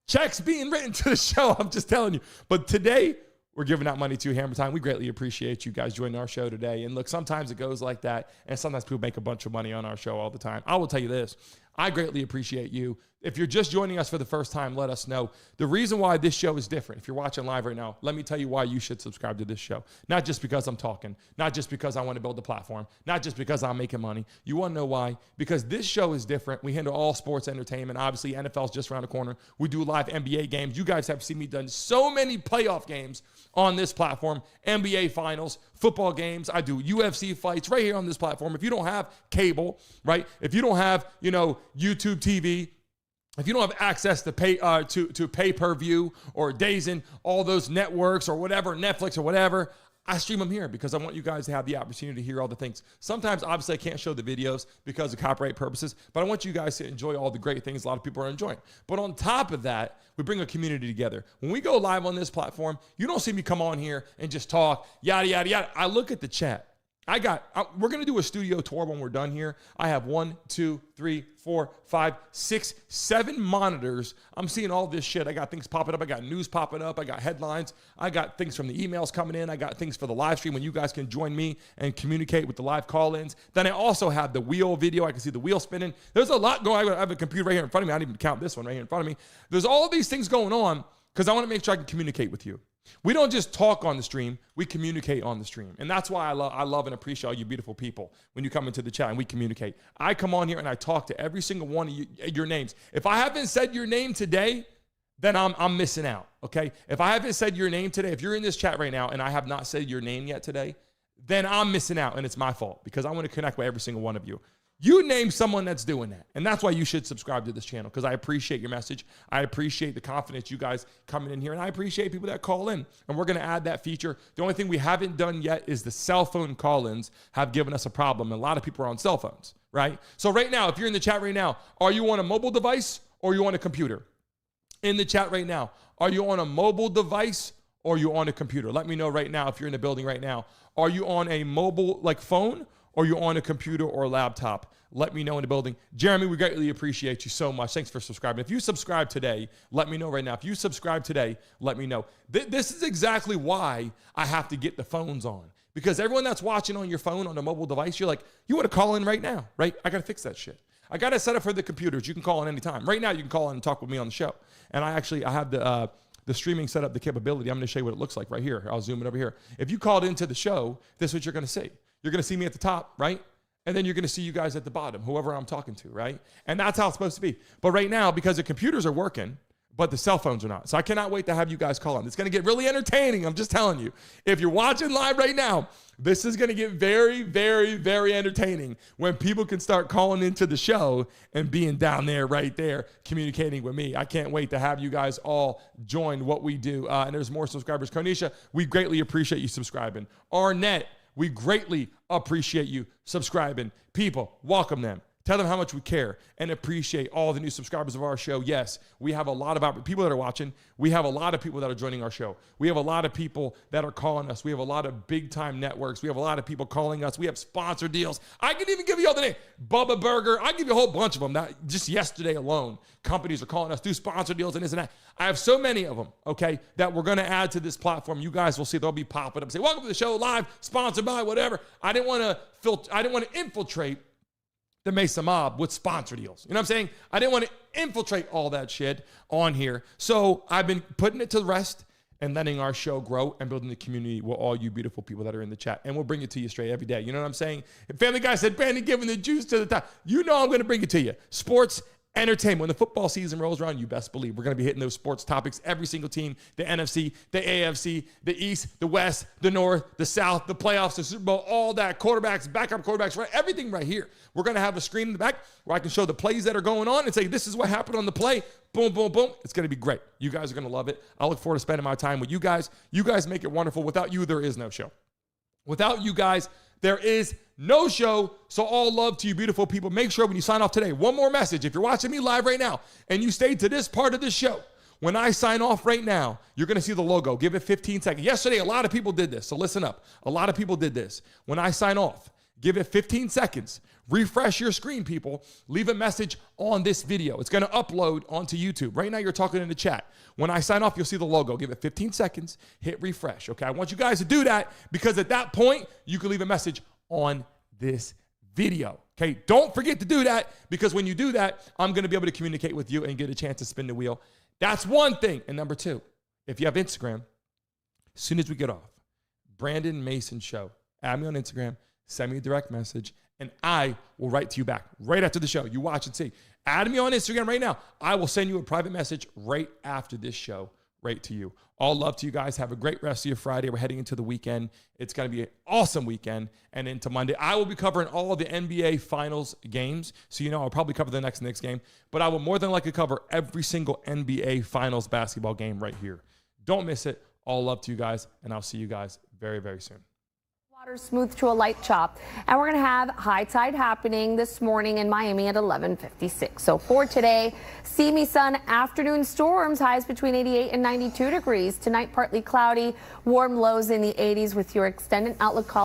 Checks being written to the show. I'm just telling you. But today, we're giving out money to Hammer Time. We greatly appreciate you guys joining our show today. And look, sometimes it goes like that, and sometimes people make a bunch of money on our show all the time. I will tell you this. I greatly appreciate you. If you're just joining us for the first time, let us know. The reason why this show is different, if you're watching live right now, let me tell you why you should subscribe to this show. Not just because I'm talking, not just because I want to build a platform, not just because I'm making money. You want to know why? Because this show is different. We handle all sports entertainment. Obviously, NFL's just around the corner. We do live NBA games. You guys have seen me done so many playoff games on this platform, NBA finals, football games. I do UFC fights right here on this platform. If you don't have cable, right? If you don't have, YouTube TV, if you don't have access to pay-per-view or DAZN, all those networks or whatever, Netflix or whatever, I stream them here because I want you guys to have the opportunity to hear all the things. Sometimes, obviously, I can't show the videos because of copyright purposes, but I want you guys to enjoy all the great things a lot of people are enjoying. But on top of that, we bring a community together. When we go live on this platform, you don't see me come on here and just talk, yada, yada, yada. I look at the chat. We're going to do a studio tour when we're done here. I have 1, 2, 3, 4, 5, 6, 7 monitors. I'm seeing all this shit. I got things popping up. I got news popping up. I got headlines. I got things from the emails coming in. I got things for the live stream when you guys can join me and communicate with the live call-ins. Then I also have the wheel video. I can see the wheel spinning. There's a lot going on. I have a computer right here in front of me. I didn't even count this one right here in front of me. There's all these things going on because I want to make sure I can communicate with you. We don't just talk on the stream, we communicate on the stream. And that's why I love and appreciate all you beautiful people when you come into the chat and we communicate. I come on here and I talk to every single one of your names. If I haven't said your name today, then I'm missing out, okay? If I haven't said your name today, if you're in this chat right now and I have not said your name yet today, then I'm missing out and it's my fault because I want to connect with every single one of you. You name someone that's doing that. And that's why you should subscribe to this channel because I appreciate your message. I appreciate the confidence you guys coming in here. And I appreciate people that call in. And we're going to add that feature. The only thing we haven't done yet is the cell phone call-ins have given us a problem. And a lot of people are on cell phones, right? So right now, if you're in the chat right now, are you on a mobile device or are you on a computer? In the chat right now, are you on a mobile device or are you on a computer? Let me know right now if you're in the building right now. Are you on a mobile phone? or you're on a computer or a laptop, let me know in the building. Jeremy, we greatly appreciate you so much. Thanks for subscribing. If you subscribe today, let me know right now. If you subscribe today, let me know. This is exactly why I have to get the phones on. Because everyone that's watching on your phone, on a mobile device, you're like, you want to call in right now, right? I got to fix that shit. I got to set up for the computers. You can call in anytime. Right now, you can call in and talk with me on the show. And I have the streaming set up, the capability. I'm going to show you what it looks like right here. I'll zoom it over here. If you called into the show, this is what you're going to see. You're going to see me at the top, right? And then you're going to see you guys at the bottom, whoever I'm talking to, right? And that's how it's supposed to be. But right now, because the computers are working, but the cell phones are not. So I cannot wait to have you guys call in. It's going to get really entertaining. I'm just telling you. If you're watching live right now, this is going to get very, very, very entertaining when people can start calling into the show and being down there, right there, communicating with me. I can't wait to have you guys all join what we do. And there's more subscribers. Konisha, we greatly appreciate you subscribing. Arnett, we greatly appreciate you subscribing. People, welcome them. Tell them how much we care and appreciate all the new subscribers of our show. Yes, we have a lot of people that are watching. We have a lot of people that are joining our show. We have a lot of people that are calling us. We have a lot of big-time networks. We have a lot of people calling us. We have sponsor deals. I can even give you all the names. Bubba Burger. I give you a whole bunch of them. Just yesterday alone, companies are calling us, do sponsor deals and this and that. I have so many of them, okay, that we're going to add to this platform. You guys will see they'll be popping up and say, welcome to the show live, sponsored by whatever. I didn't want to infiltrate the Mesa Mob with sponsor deals. You know what I'm saying? I didn't want to infiltrate all that shit on here. So I've been putting it to rest and letting our show grow and building the community with all you beautiful people that are in the chat. And we'll bring it to you straight every day. You know what I'm saying? If Family Guy said, Brandon giving the juice to the top, you know I'm going to bring it to you. Sports, entertainment. When the football season rolls around, you best believe we're going to be hitting those sports topics. Every single team, the NFC, the AFC, the East, the West, the North, the South, the playoffs, the Super Bowl, all that, quarterbacks, backup quarterbacks, right? Everything right here. We're going to have a screen in the back where I can show the plays that are going on and say, this is what happened on the play. Boom, boom, boom. It's going to be great. You guys are going to love it. I look forward to spending my time with you guys. You guys make it wonderful. Without you, there is no show. Without you guys, there is no show. So all love to you beautiful people. Make sure when you sign off today, one more message. If you're watching me live right now and you stayed to this part of the show, when I sign off right now, you're going to see the logo. Give it 15 seconds. Yesterday, a lot of people did this. So listen up. A lot of people did this. When I sign off, give it 15 seconds. Refresh your screen, people. Leave a message on this video. It's going to upload onto YouTube. Right now, you're talking in the chat. When I sign off, you'll see the logo. Give it 15 seconds. Hit refresh. Okay, I want you guys to do that because at that point, you can leave a message on this video. Okay, don't forget to do that because when you do that, I'm going to be able to communicate with you and get a chance to spin the wheel. That's one thing. And number two, if you have Instagram, as soon as we get off, Brandon Mason Show, add me on Instagram, send me a direct message, and I will write to you back right after the show. You watch and see. Add me on Instagram right now. I will send you a private message right after this show, right to you. All love to you guys. Have a great rest of your Friday. We're heading into the weekend. It's going to be an awesome weekend. And into Monday, I will be covering all of the NBA Finals games. So, I'll probably cover the next game. But I will more than likely cover every single NBA Finals basketball game right here. Don't miss it. All love to you guys. And I'll see you guys very, very soon. Smooth to a light chop, and we're going to have high tide happening this morning in Miami at 11:56. So for today, steamy sun, afternoon storms, highs between 88 and 92 degrees. Tonight, partly cloudy, warm lows in the 80s with your extended outlook call.